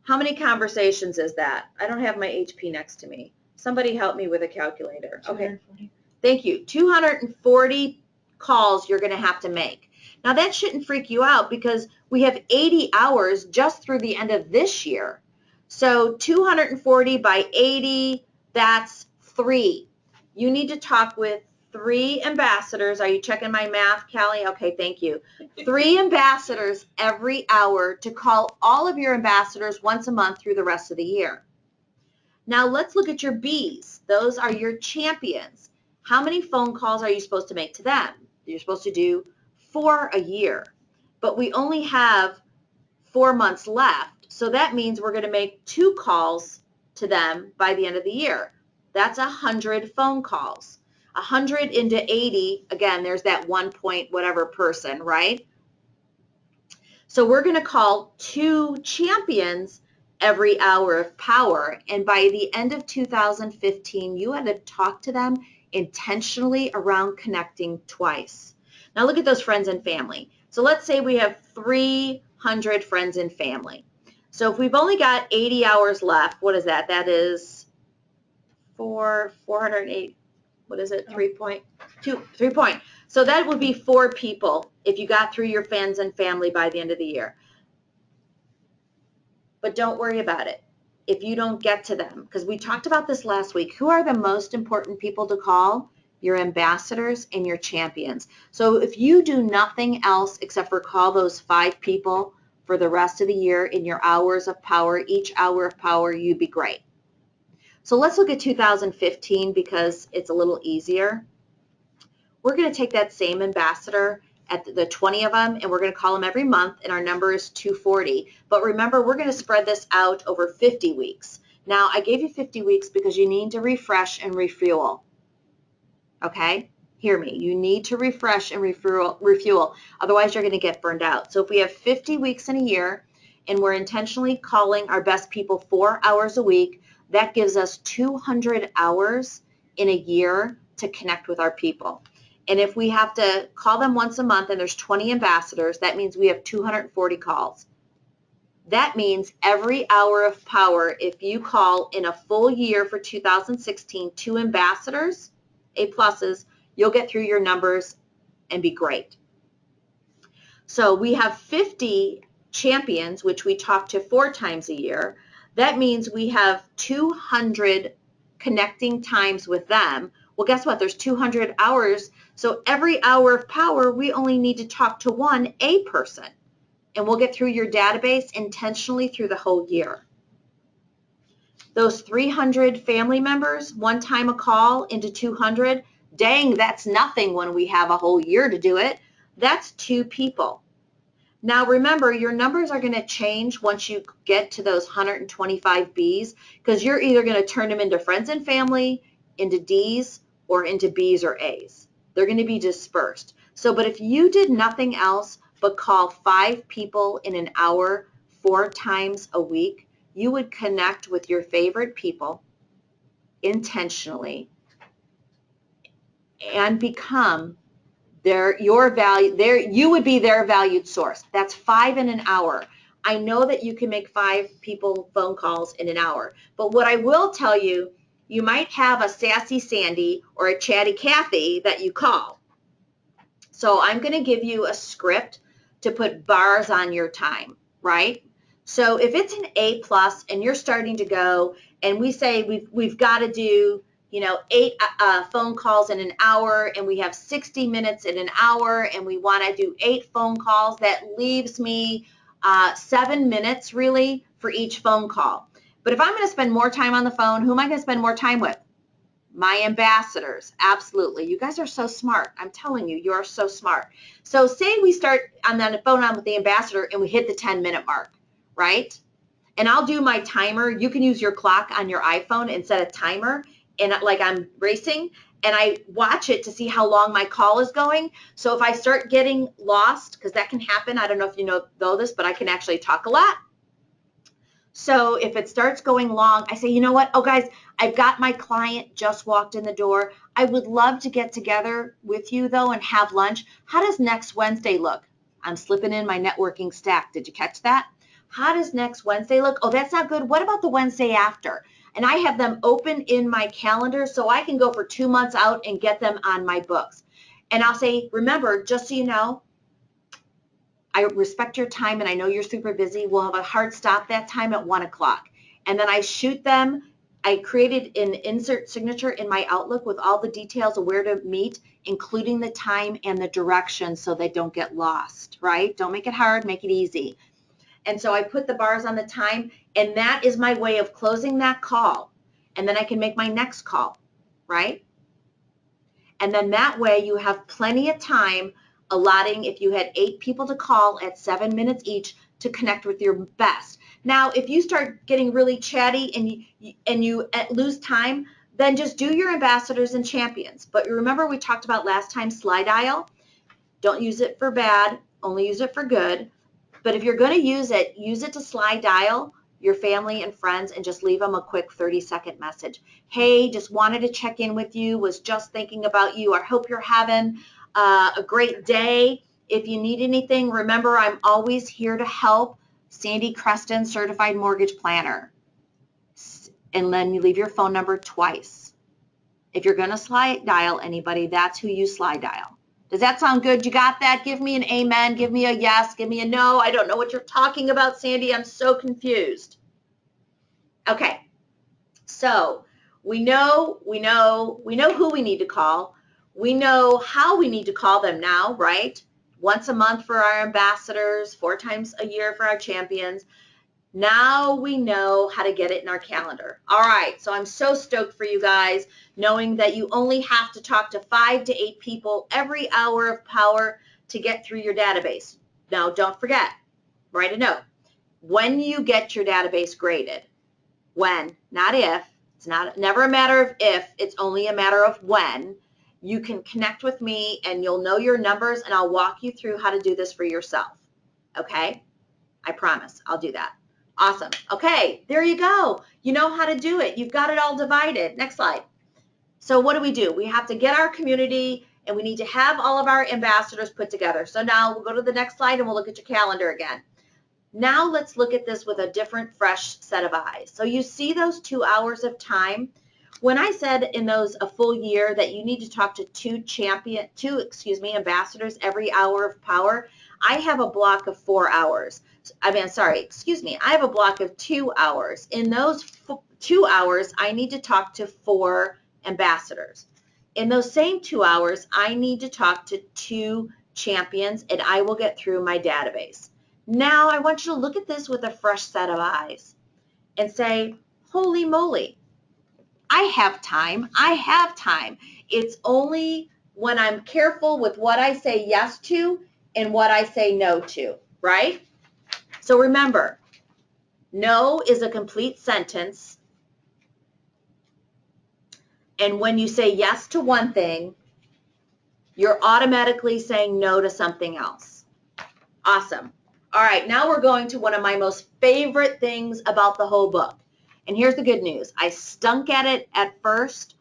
Speaker 2: how many conversations is that? I don't have my HP next to me. Somebody help me with a calculator. Okay. Thank you. 240 calls you're going to have to make. Now that shouldn't freak you out because we have 80 hours just through the end of this year. So 240 by 80, that's 3. You need to talk with 3 ambassadors. Are you checking my math, Callie? Okay, thank you. 3 ambassadors every hour to call all of your ambassadors once a month through the rest of the year. Now let's look at your Bs. Those are your champions. How many phone calls are you supposed to make to them? You're supposed to do 4 a year, but we only have 4 months left. So that means we're going to make 2 calls to them by the end of the year. That's 100 phone calls. 100 into 80, again, there's that 1 point whatever person, right? So we're going to call 2 champions every hour of power. And by the end of 2015, you had to talk to them intentionally around connecting twice. Now look at those friends and family. So let's say we have 300 friends and family. So if we've only got 80 hours left, what is that? That is 408. What is it? 3 point. So that would be 4 people if you got through your friends and family by the end of the year. But don't worry about it if you don't get to them, because we talked about this last week. Who are the most important people to call? Your ambassadors and your champions. So if you do nothing else except for call those 5 people for the rest of the year in your hours of power, each hour of power, you'd be great. So let's look at 2015 because it's a little easier. We're going to take that same ambassador at the 20 of them, and we're going to call them every month, and our number is 240. But remember, we're going to spread this out over 50 weeks. Now, I gave you 50 weeks because you need to refresh and refuel. Okay? Hear me. You need to refresh and refuel. Otherwise, you're going to get burned out. So if we have 50 weeks in a year, and we're intentionally calling our best people 4 hours a week, that gives us 200 hours in a year to connect with our people. And if we have to call them once a month and there's 20 ambassadors, that means we have 240 calls. That means every hour of power, if you call in a full year for 2016, 2 ambassadors, A+, you'll get through your numbers and be great. So we have 50 champions, which we talk to 4 times a year. That means we have 200 connecting times with them. Well, guess what? There's 200 hours. So every hour of power, we only need to talk to one A person. And we'll get through your database intentionally through the whole year. Those 300 family members, one time a call into 200, dang, that's nothing when we have a whole year to do it. That's 2 people. Now remember, your numbers are going to change once you get to those 125 Bs, because you're either going to turn them into friends and family, into Ds, or into Bs or As. They're going to be dispersed. So, but if you did nothing else but call 5 people in an hour 4 times a week, you would connect with your favorite people intentionally and become you would be their valued source. That's 5 in an hour. I know that you can make 5 people phone calls in an hour, but what I will tell you, you might have a sassy Sandy or a chatty Kathy that you call. So I'm going to give you a script to put bars on your time, right? So if it's an A+ and you're starting to go, and we say we've got to do 8 phone calls in an hour, and we have 60 minutes in an hour, and we want to do 8 phone calls, that leaves me 7 minutes really for each phone call. But if I'm going to spend more time on the phone, who am I going to spend more time with? My ambassadors. Absolutely. You guys are so smart. I'm telling you, you are so smart. So say we start on the phone with the ambassador and we hit the 10-minute mark, right? And I'll do my timer. You can use your clock on your iPhone and set a timer, and like I'm racing, and I watch it to see how long my call is going. So if I start getting lost, because that can happen, I don't know if you know this, but I can actually talk a lot. So if it starts going long, I say, you know what? Oh, guys, I've got my client just walked in the door. I would love to get together with you, though, and have lunch. How does next Wednesday look? I'm slipping in my networking stack. Did you catch that? How does next Wednesday look? Oh, that's not good. What about the Wednesday after? And I have them open in my calendar so I can go for 2 months out and get them on my books. And I'll say, remember, just so you know, I respect your time and I know you're super busy. We'll have a hard stop that time at 1 o'clock. And then I shoot them. I created an insert signature in my Outlook with all the details of where to meet, including the time and the direction so they don't get lost, right? Don't make it hard, make it easy. And so I put the bars on the time, and that is my way of closing that call. And then I can make my next call, right? And then that way you have plenty of time allotting, if you had 8 people to call at 7 minutes each, to connect with your best. Now, if you start getting really chatty and you lose time, then just do your ambassadors and champions. But remember we talked about last time slide dial? Don't use it for bad, only use it for good. But if you're going to use it to slide dial your family and friends and just leave them a quick 30-second message. Hey, just wanted to check in with you, was just thinking about you. I hope you're having a great day. If you need anything, remember I'm always here to help. Sandy Krestan, Certified Mortgage Planner. And then you leave your phone number twice. If you're going to slide dial anybody, that's who you slide dial. Does that sound good? You got that? Give me an amen. Give me a yes. Give me a no. I don't know what you're talking about, Sandy. I'm so confused. Okay. So we know who we need to call. We know how we need to call them now, right? Once a month for our ambassadors, 4 times a year for our champions. Now we know how to get it in our calendar. All right, so I'm so stoked for you guys, knowing that you only have to talk to 5 to 8 people every hour of power to get through your database. Now, don't forget, write a note. When you get your database graded, when, not if, it's never a matter of if, it's only a matter of when, you can connect with me and you'll know your numbers and I'll walk you through how to do this for yourself. Okay? I promise, I'll do that. Awesome. Okay, there you go. You know how to do it. You've got it all divided. Next slide. So what do? We have to get our community and we need to have all of our ambassadors put together. So now we'll go to the next slide and we'll look at your calendar again. Now let's look at this with a different, fresh set of eyes. So you see those 2 hours of time? When I said in those a full year that you need to talk to two ambassadors every hour of power, I have a block of 4 hours. I have a block of 2 hours. In those 2 hours, I need to talk to 4 ambassadors. In those same 2 hours, I need to talk to 2 champions, and I will get through my database. Now I want you to look at this with a fresh set of eyes and say, holy moly, I have time. I have time. It's only when I'm careful with what I say yes to and what I say no to, right? So remember, no is a complete sentence. And when you say yes to one thing, you're automatically saying no to something else. Awesome. All right, now we're going to one of my most favorite things about the whole book. And here's the good news. I stunk at it at first,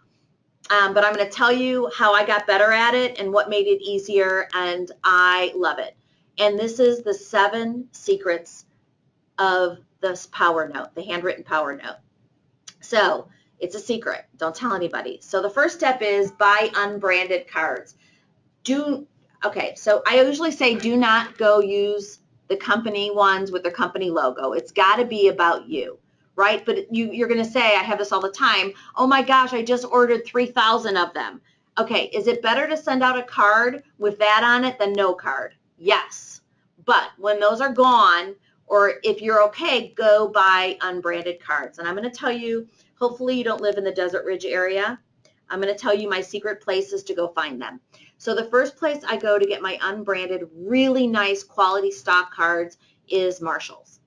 Speaker 2: but I'm going to tell you how I got better at it and what made it easier, and I love it. And this is the 7 secrets of this power note, the handwritten power note. So it's a secret. Don't tell anybody. So the first step is buy unbranded cards. So I usually say do not go use the company ones with their company logo. It's got to be about you, right? But you're going to say, I have this all the time, oh my gosh, I just ordered 3,000 of them. Okay, is it better to send out a card with that on it than no card? Yes. But when those are gone, or if you're okay, go buy unbranded cards. And I'm going to tell you, hopefully you don't live in the Desert Ridge area. I'm going to tell you my secret places to go find them. So the first place I go to get my unbranded, really nice quality stock cards is Marshall's.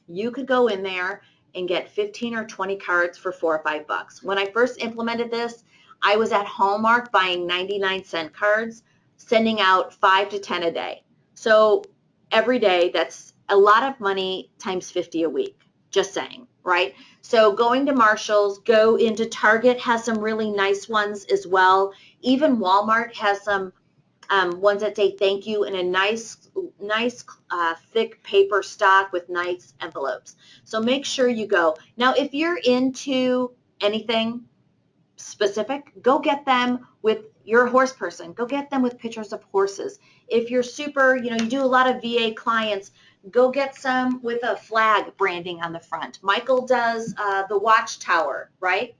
Speaker 2: You could go in there and get 15 or 20 cards for $4 or $5. When I first implemented this, I was at Hallmark buying 99-cent cards, sending out 5 to 10 a day. So every day, that's a lot of money times 50 a week, just saying, right? So going to Marshall's, go into Target, has some really nice ones as well. Even Walmart has some ones that say thank you in a nice thick paper stock with nice envelopes. So make sure you go. Now, if you're into anything specific, go get them with you're a horse person. Go get them with pictures of horses. If you're super, you do a lot of VA clients, go get some with a flag branding on the front. Michael does the watchtower, right?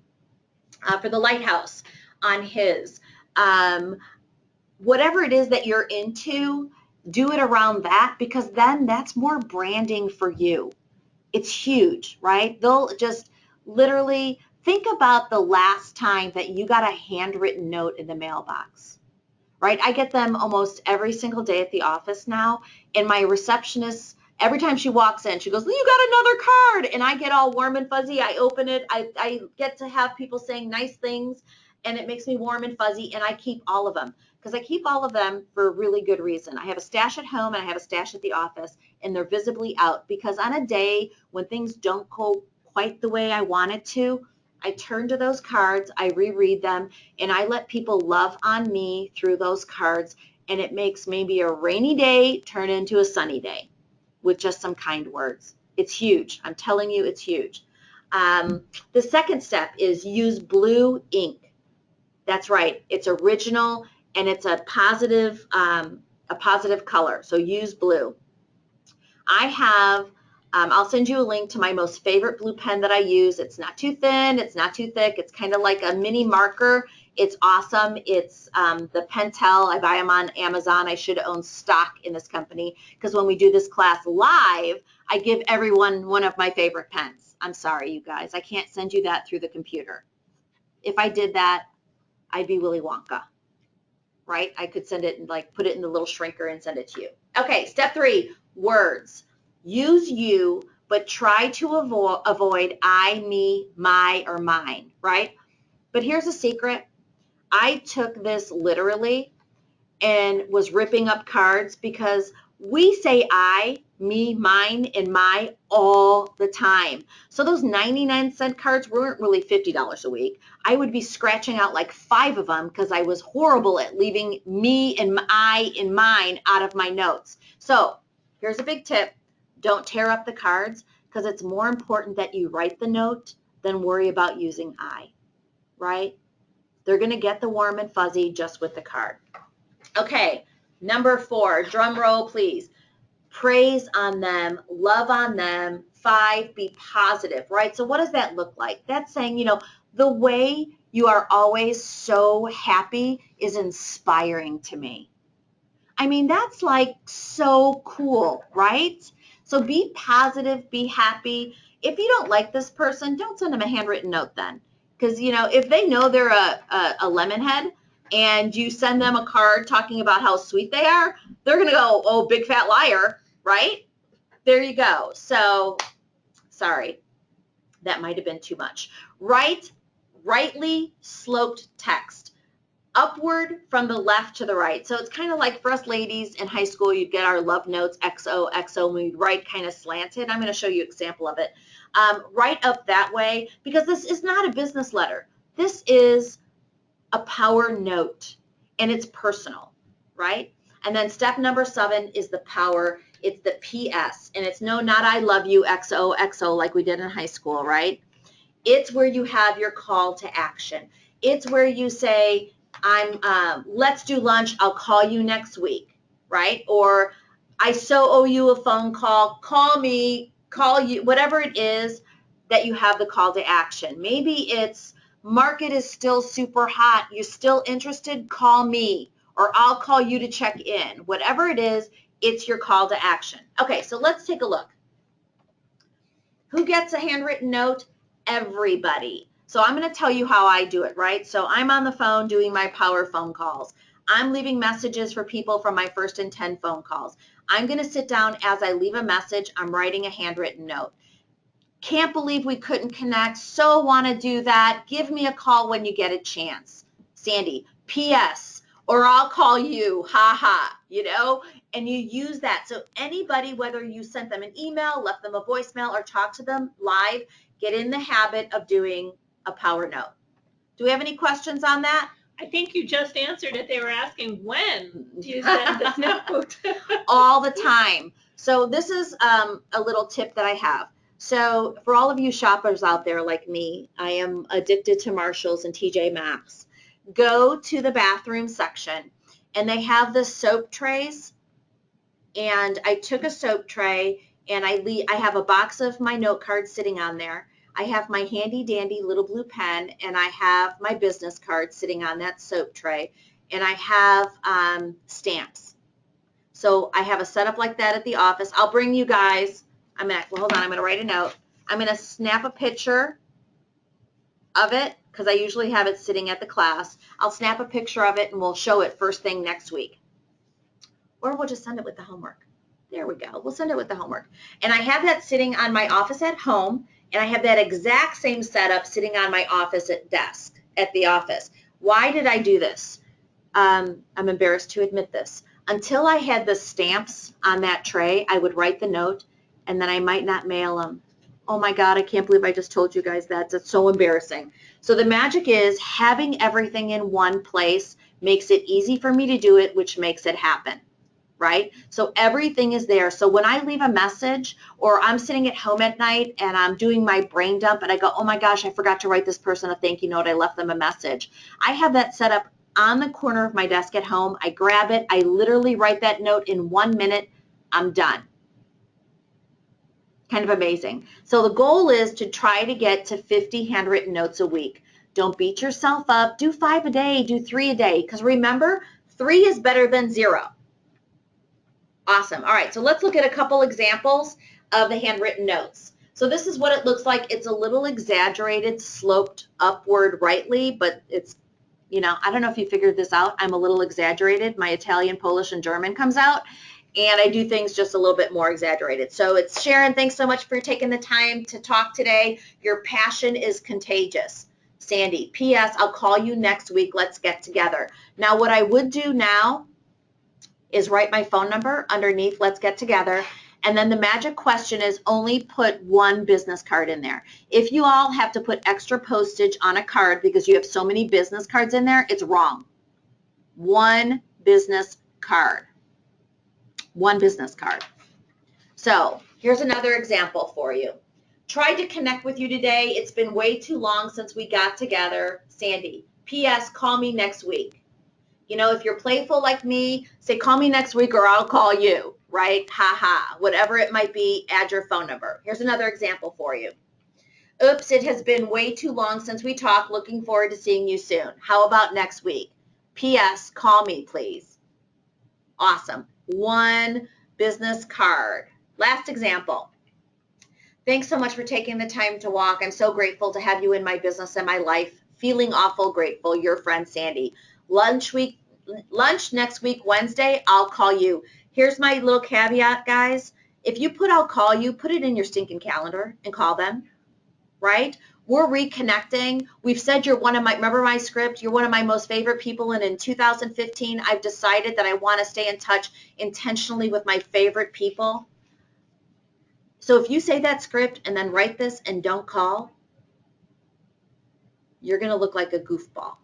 Speaker 2: For the lighthouse on his. Whatever it is that you're into, do it around that, because then that's more branding for you. It's huge, right? They'll just literally think about the last time that you got a handwritten note in the mailbox, right? I get them almost every single day at the office now, and my receptionist, every time she walks in, she goes, you got another card, and I get all warm and fuzzy. I open it. I get to have people saying nice things, and it makes me warm and fuzzy, and I keep all of them because I keep all of them for a really good reason. I have a stash at home and I have a stash at the office, and they're visibly out because on a day when things don't go quite the way I want it to, I turn to those cards, I reread them, and I let people love on me through those cards, and it makes maybe a rainy day turn into a sunny day with just some kind words. It's huge. I'm telling you, it's huge. The second step is use blue ink. That's right. It's original and it's a positive color. So use blue. I have, I'll send you a link to my most favorite blue pen that I use. It's not too thin. It's not too thick. It's kind of like a mini marker. It's awesome. It's the Pentel. I buy them on Amazon. I should own stock in this company because when we do this class live, I give everyone one of my favorite pens. I'm sorry, you guys. I can't send you that through the computer. If I did that, I'd be Willy Wonka, right? I could send it and put it in the little shrinker and send it to you. Okay, step 3, words. Use you, but try to avoid I, me, my, or mine, right? But here's a secret. I took this literally and was ripping up cards because we say I, me, mine, and my all the time. So those 99-cent cards weren't really $50 a week. I would be scratching out like 5 of them because I was horrible at leaving me and I and mine out of my notes. So here's a big tip. Don't tear up the cards, because it's more important that you write the note than worry about using I, right? They're going to get the warm and fuzzy just with the card. Okay, number 4, drum roll please. Praise on them, love on them. 5, be positive, right? So what does that look like? That's saying, the way you are always so happy is inspiring to me. I mean, that's like so cool, right? So be positive, be happy. If you don't like this person, don't send them a handwritten note then. Because, if they know they're a lemon head and you send them a card talking about how sweet they are, they're going to go, oh, big fat liar, right? There you go. So, sorry, that might have been too much. Rightly sloped text. Upward from the left to the right. So it's kind of like for us ladies in high school, you'd get our love notes, XOXO, and we'd write kind of slanted. I'm going to show you an example of it. Write up that way, because this is not a business letter. This is a power note, and it's personal, right? And then step number 7 is the power. It's the PS, and it's no, not I love you, XOXO, like we did in high school, right? It's where you have your call to action. It's where you say, let's do lunch, I'll call you next week, right? Or I so owe you a phone call, call me, call you, whatever it is that you have the call to action. Maybe it's market is still super hot, you're still interested, call me, or I'll call you to check in. Whatever it is, it's your call to action. Okay, so let's take a look. Who gets a handwritten note? Everybody. So I'm going to tell you how I do it, right? So I'm on the phone doing my power phone calls. I'm leaving messages for people from my first and 10 phone calls. I'm going to sit down as I leave a message. I'm writing a handwritten note. Can't believe we couldn't connect. So want to do that. Give me a call when you get a chance. Sandy, P.S. or I'll call you, ha ha, and you use that. So anybody, whether you sent them an email, left them a voicemail, or talked to them live, get in the habit of doing a power note. Do we have any questions on that?
Speaker 1: I think you just answered it. They were asking, when do you send this note?
Speaker 2: All the time. So this is a little tip that I have. So for all of you shoppers out there like me, I am addicted to Marshalls and TJ Maxx. Go to the bathroom section, and they have the soap trays. And I took a soap tray, and I have a box of my note cards sitting on there. I have my handy dandy little blue pen, and I have my business card sitting on that soap tray, and I have stamps. So I have a setup like that at the office. I'll bring you guys. Hold on, I'm going to write a note. I'm going to snap a picture of it, because I usually have it sitting at the class. I'll snap a picture of it, and we'll show it first thing next week. Or we'll just send it with the homework. There we go. We'll send it with the homework. And I have that sitting on my office at home, and I have that exact same setup sitting on my office desk at the office. Why did I do this? I'm embarrassed to admit this. Until I had the stamps on that tray, I would write the note, and then I might not mail them. Oh my God, I can't believe I just told you guys that. That's so embarrassing. So the magic is having everything in one place makes it easy for me to do it, which makes it happen. Right? So everything is there. So when I leave a message, or I'm sitting at home at night and I'm doing my brain dump and I go, oh my gosh, I forgot to write this person a thank you note. I left them a message. I have that set up on the corner of my desk at home. I grab it. I literally write that note in 1 minute. I'm done. Kind of amazing. So the goal is to try to get to 50 handwritten notes a week. Don't beat yourself up. Do 5 a day. Do 3 a day. Because remember, 3 is better than 0. Awesome. All right, so let's look at a couple examples of the handwritten notes. So this is what it looks like. It's a little exaggerated, sloped upward rightly, but it's, I don't know if you figured this out. I'm a little exaggerated. My Italian, Polish, and German comes out, and I do things just a little bit more exaggerated. So it's Sharon. Thanks so much for taking the time to talk today. Your passion is contagious. Sandy, P.S. I'll call you next week. Let's get together. Now, what I would do now is write my phone number underneath, let's get together. And then the magic question is only put 1 business card in there. If you all have to put extra postage on a card because you have so many business cards in there, it's wrong. 1 business card. 1 business card. So Here's another example for you. Tried to connect with you today. It's been way too long since we got together. Sandy, P.S. Call me next week. You know, if you're playful like me, say call me next week or I'll call you, right? Ha ha. Whatever it might be, add your phone number. Here's another example for you. Oops, it has been way too long since we talked. Looking forward to seeing you soon. How about next week? P.S. Call me, please. Awesome. One business card. Last example. Thanks so much for taking the time to walk. I'm so grateful to have you in my business and my life. Feeling awful grateful. Your friend Sandy. Lunch next week, Wednesday, I'll call you. Here's my little caveat, guys. If you put I'll call you, put it in your stinking calendar and call them, right? We're reconnecting. We've said you're one of my, remember my script, you're one of my most favorite people. And in 2015, I've decided that I want to stay in touch intentionally with my favorite people. So if you say that script and then write this and don't call, you're going to look like a goofball,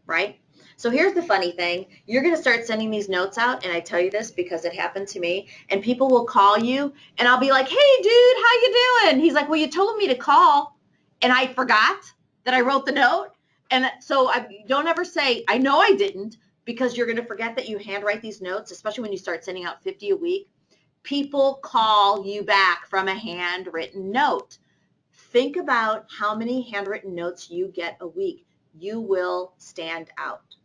Speaker 2: right? So here's the funny thing. You're going to start sending these notes out, and I tell you this because it happened to me, and people will call you, and I'll be like, hey, dude, how you doing? He's like, well, you told me to call, and I forgot that I wrote the note. And so don't ever say, I know I didn't, because you're going to forget that you handwrite these notes, especially when you start sending out 50 a week. People call you back from a handwritten note. Think about how many handwritten notes you get a week. You will stand out.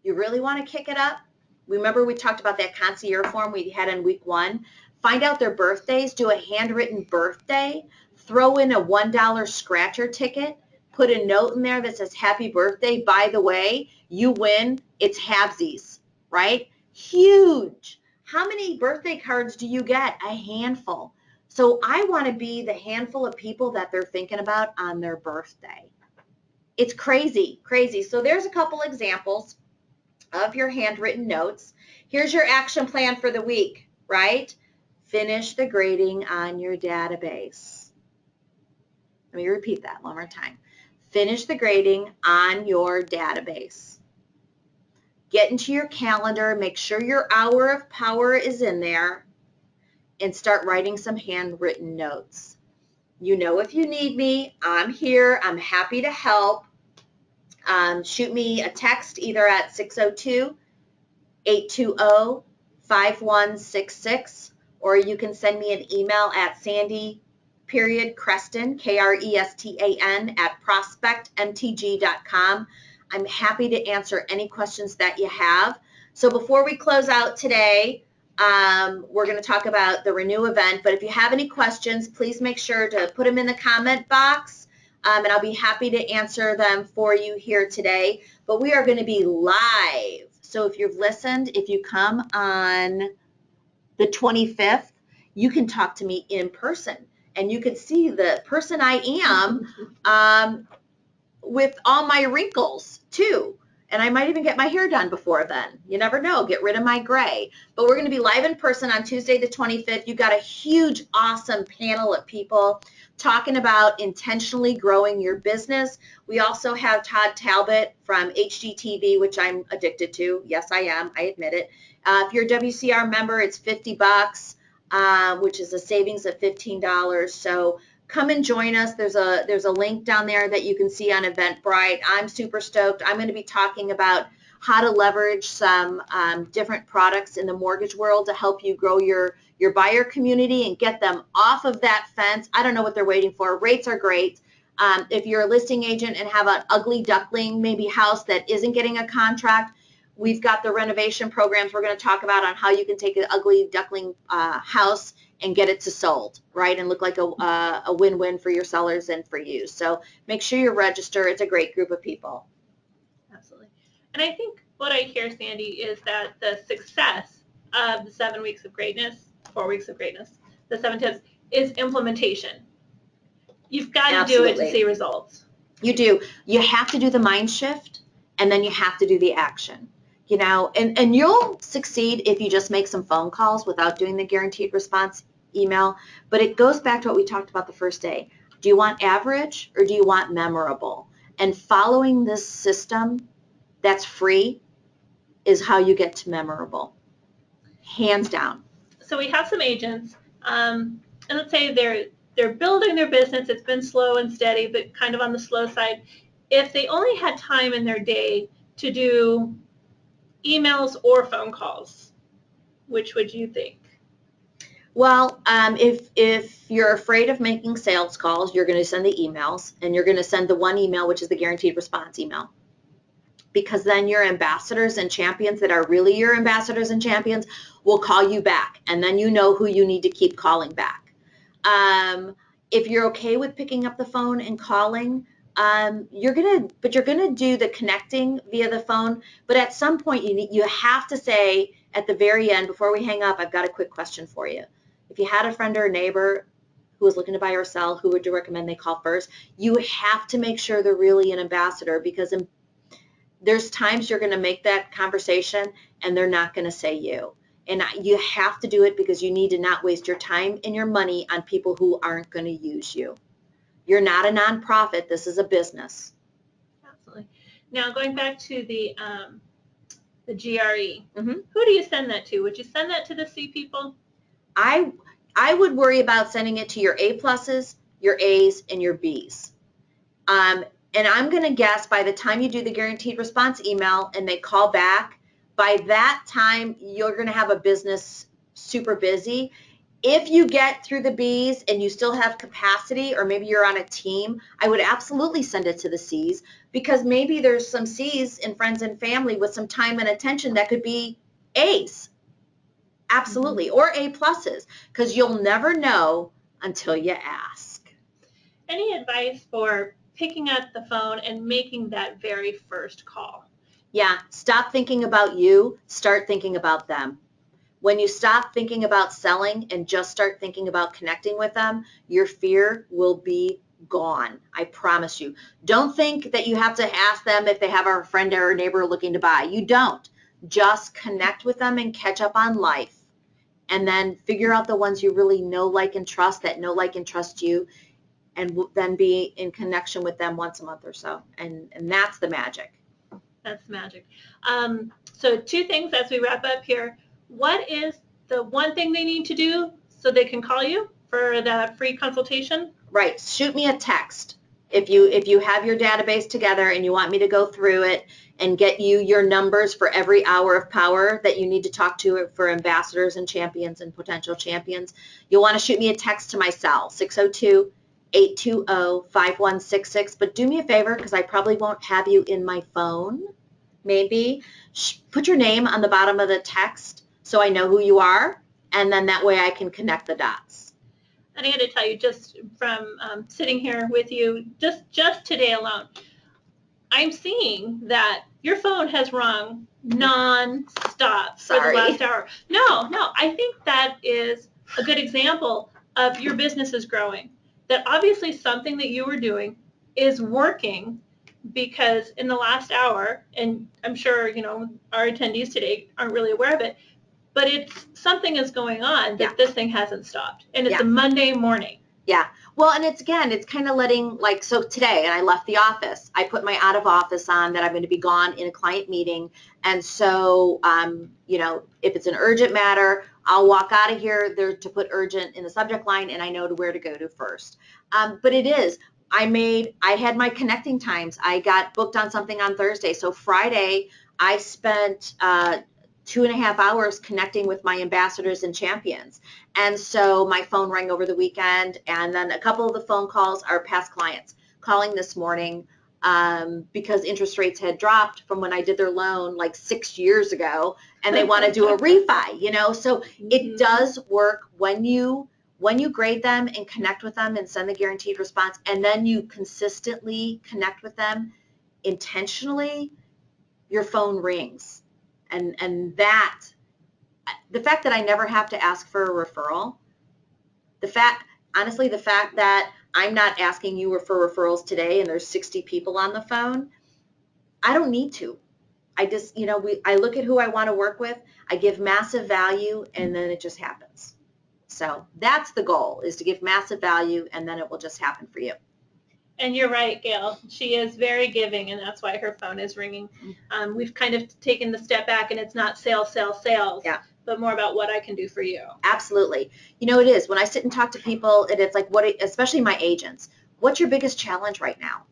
Speaker 2: You really want to kick it up? Remember we talked about that concierge form we had in week 1? Find out their birthdays, do a handwritten birthday, throw in a $1 scratcher ticket, put a note in there that says happy birthday. By the way, you win. It's halvesies, right? Huge. How many birthday cards do you get? A handful. So I want to be the handful of people that they're thinking about on their birthday. It's crazy, crazy. So there's a couple examples of your handwritten notes. Here's your action plan for the week, right? Finish the grading on your database. Let me repeat that one more time. Finish the grading on your database. Get into your calendar, make sure your hour of power is in there, and start writing some handwritten notes. You know, if you need me, I'm here. I'm happy to help. Shoot me a text either at 602-820-5166, or you can send me an email at Krestan, Krestan, at prospectmtg.com. I'm happy to answer any questions that you have. So before we close out today, we're going to talk about the Renew event, but if you have any questions, please make sure to put them in the comment box, and I'll be happy to answer them for you here today. But we are going to be live. So if you've listened, if you come on the 25th, you can talk to me in person, and you can see the person I am with all my wrinkles too. And I might even get my hair done before then. You never know. Get rid of my gray. But we're going to be live in person on Tuesday the 25th. You've got a huge, awesome panel of people talking about intentionally growing your business. We also have Todd Talbot from HGTV, which I'm addicted to. Yes, I am. I admit it. If you're a WCR member, it's $50, which is a savings of $15. So come and join us. There's a link down there that you can see on Eventbrite. I'm super stoked. I'm going to be talking about how to leverage some different products in the mortgage world to help you grow your buyer community and get them off of that fence. I don't know what they're waiting for. Rates are great. If you're a listing agent and have an ugly duckling, maybe house that isn't getting a contract, we've got the renovation programs we're going to talk about on how you can take an ugly duckling house and get it to sold, right, and look like a win-win for your sellers and for you. So make sure you register. It's a great group of people.
Speaker 1: Absolutely. And I think what I hear, Sandy, is that the success of the 7 weeks of greatness, 4 weeks of greatness, the 7 tips, is implementation. You've got to do it to see results.
Speaker 2: You do. You have to do the mind shift, and then you have to do the action. You know, and you'll succeed if you just make some phone calls without doing the guaranteed response email. But it goes back to what we talked about the first day. Do you want average or do you want memorable? And following this system that's free is how you get to memorable. Hands down.
Speaker 1: So we have some agents and let's say they're building their business, it's been slow and steady, but kind of on the slow side. If they only had time in their day to do emails or phone calls, which would you think?
Speaker 2: Well, if you're afraid of making sales calls, you're going to send the emails, and you're going to send the one email, which is the guaranteed response email. Because then your ambassadors and champions that are really your ambassadors and champions will call you back, and then you know who you need to keep calling back. If you're okay with picking up the phone and calling, you're gonna do the connecting via the phone. But at some point, you have to say at the very end, before we hang up, I've got a quick question for you. If you had a friend or a neighbor who was looking to buy or sell, who would you recommend they call first? You have to make sure they're really an ambassador, because there's times you're going to make that conversation and they're not going to say you. And you have to do it because you need to not waste your time and your money on people who aren't going to use you. You're not a nonprofit. This is a business.
Speaker 1: Absolutely. Now, going back to the GRE,
Speaker 2: Mm-hmm.
Speaker 1: Who do you send that to? Would you send that to the C people?
Speaker 2: I would worry about sending it to your A pluses, your A's, and your B's. And I'm going to guess by the time you do the guaranteed response email and they call back, by that time you're going to have a business super busy. If you get through the B's and you still have capacity, or maybe you're on a team, I would absolutely send it to the C's, because maybe there's some C's in friends and family with some time and attention that could be A's. Absolutely. Or A pluses, because you'll never know until you ask.
Speaker 1: Any advice for picking up the phone and making that very first call?
Speaker 2: Yeah, stop thinking about you, start thinking about them. When you stop thinking about selling and just start thinking about connecting with them, your fear will be gone. I promise you. Don't think that you have to ask them if they have a friend or a neighbor looking to buy. You don't. Just connect with them and catch up on life. And then figure out the ones you really know, like, and trust, that know, like, and trust you, and then be in connection with them once a month or so. And that's the magic.
Speaker 1: That's magic. So 2 things as we wrap up here. What is the one thing they need to do so they can call you for that free consultation?
Speaker 2: Right. Shoot me a text. If you have your database together and you want me to go through it and get you your numbers for every hour of power that you need to talk to for ambassadors and champions and potential champions, you'll want to shoot me a text to my cell, 602-820-5166. But do me a favor, because I probably won't have you in my phone. Maybe put your name on the bottom of the text so I know who you are, and then that way I can connect the dots.
Speaker 1: And I got to tell you, just from sitting here with you, just today alone, I'm seeing that your phone has rung non-stop for the last hour. No, I think that is a good example of your business is growing. That obviously something that you were doing is working, because in the last hour, and I'm sure, our attendees today aren't really aware of it, but it's something is going on that this thing hasn't stopped. And it's a Monday morning.
Speaker 2: Yeah. Well, and it's kind of letting, so today, and I left the office, I put my out of office on that I'm going to be gone in a client meeting. And so, if it's an urgent matter, I'll walk out of here there to put urgent in the subject line, and I know where to go to first. But it is, I had my connecting times. I got booked on something on Thursday. So Friday, I spent 2.5 hours connecting with my ambassadors and champions. And so my phone rang over the weekend, and then a couple of the phone calls are past clients calling this morning because interest rates had dropped from when I did their loan 6 years ago, and they want to do a refi, so it does work when you grade them and connect with them and send the guaranteed response, and then you consistently connect with them intentionally, your phone rings. And that, the fact that I never have to ask for a referral, honestly, the fact that I'm not asking you for referrals today and there's 60 people on the phone, I don't need to. I just, I look at who I want to work with, I give massive value, and then it just happens. So that's the goal, is to give massive value, and then it will just happen for you.
Speaker 1: And you're right, Gail. She is very giving, and that's why her phone is ringing. We've kind of taken the step back, and it's not sales.
Speaker 2: Yeah.
Speaker 1: but more about what I can do for you.
Speaker 2: Absolutely. You know, it is. When I sit and talk to people, it's like, especially my agents, what's your biggest challenge right now?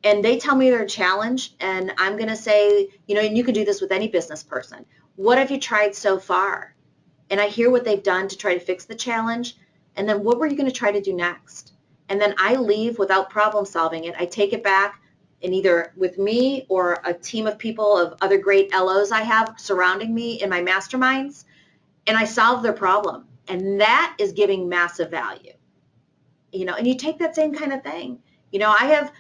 Speaker 2: And they tell me their challenge, and I'm going to say, you know, and you can do this with any business person. What have you tried so far? And I hear what they've done to try to fix the challenge, and then what were you going to try to do next? And then I leave without problem solving it. I take it back, and either with me or a team of people of other great LOs I have surrounding me in my masterminds, and I solve their problem. And that is giving massive value. You know, and you take that same kind of thing. You know, I have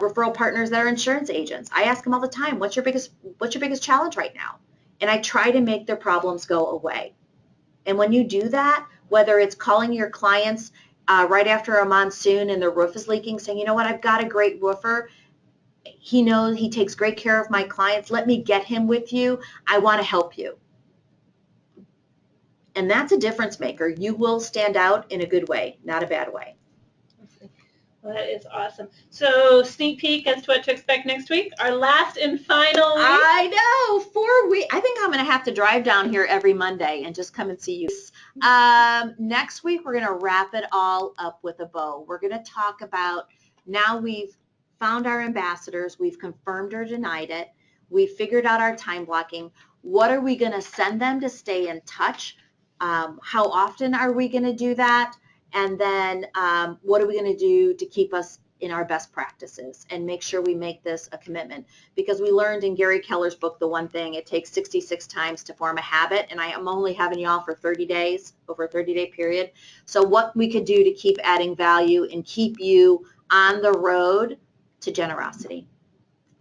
Speaker 2: referral partners that are insurance agents. I ask them all the time, what's your biggest challenge right now? And I try to make their problems go away. And when you do that, whether it's calling your clients right after a monsoon and their roof is leaking, saying, you know what, I've got a great roofer. He knows he takes great care of my clients. Let me get him with you. I want to help you. And that's a difference maker. You will stand out in a good way, not a bad way.
Speaker 1: Well, that is awesome. So sneak peek as to what to expect next week. Our last and final week.
Speaker 2: I know, 4 weeks. I think I'm going to have to drive down here every Monday and just come and see you. Next week, we're going to wrap it all up with a bow. We're going to talk about, now we've found our ambassadors, we've confirmed or denied it, we've figured out our time blocking. What are we going to send them to stay in touch? How often are we going to do that? And then what are we going to do to keep us in our best practices and make sure we make this a commitment? Because we learned in Gary Keller's book, The One Thing, it takes 66 times to form a habit, and I am only having y'all for 30 days, over a 30-day period. So what we could do to keep adding value and keep you on the road to generosity.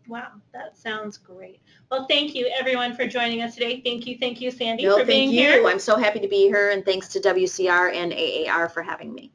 Speaker 1: Wow, that sounds great. Well, thank you everyone for joining us today. Thank you, Sandy, for being here.
Speaker 2: I'm so happy to be here, and thanks to WCR and AAR for having me.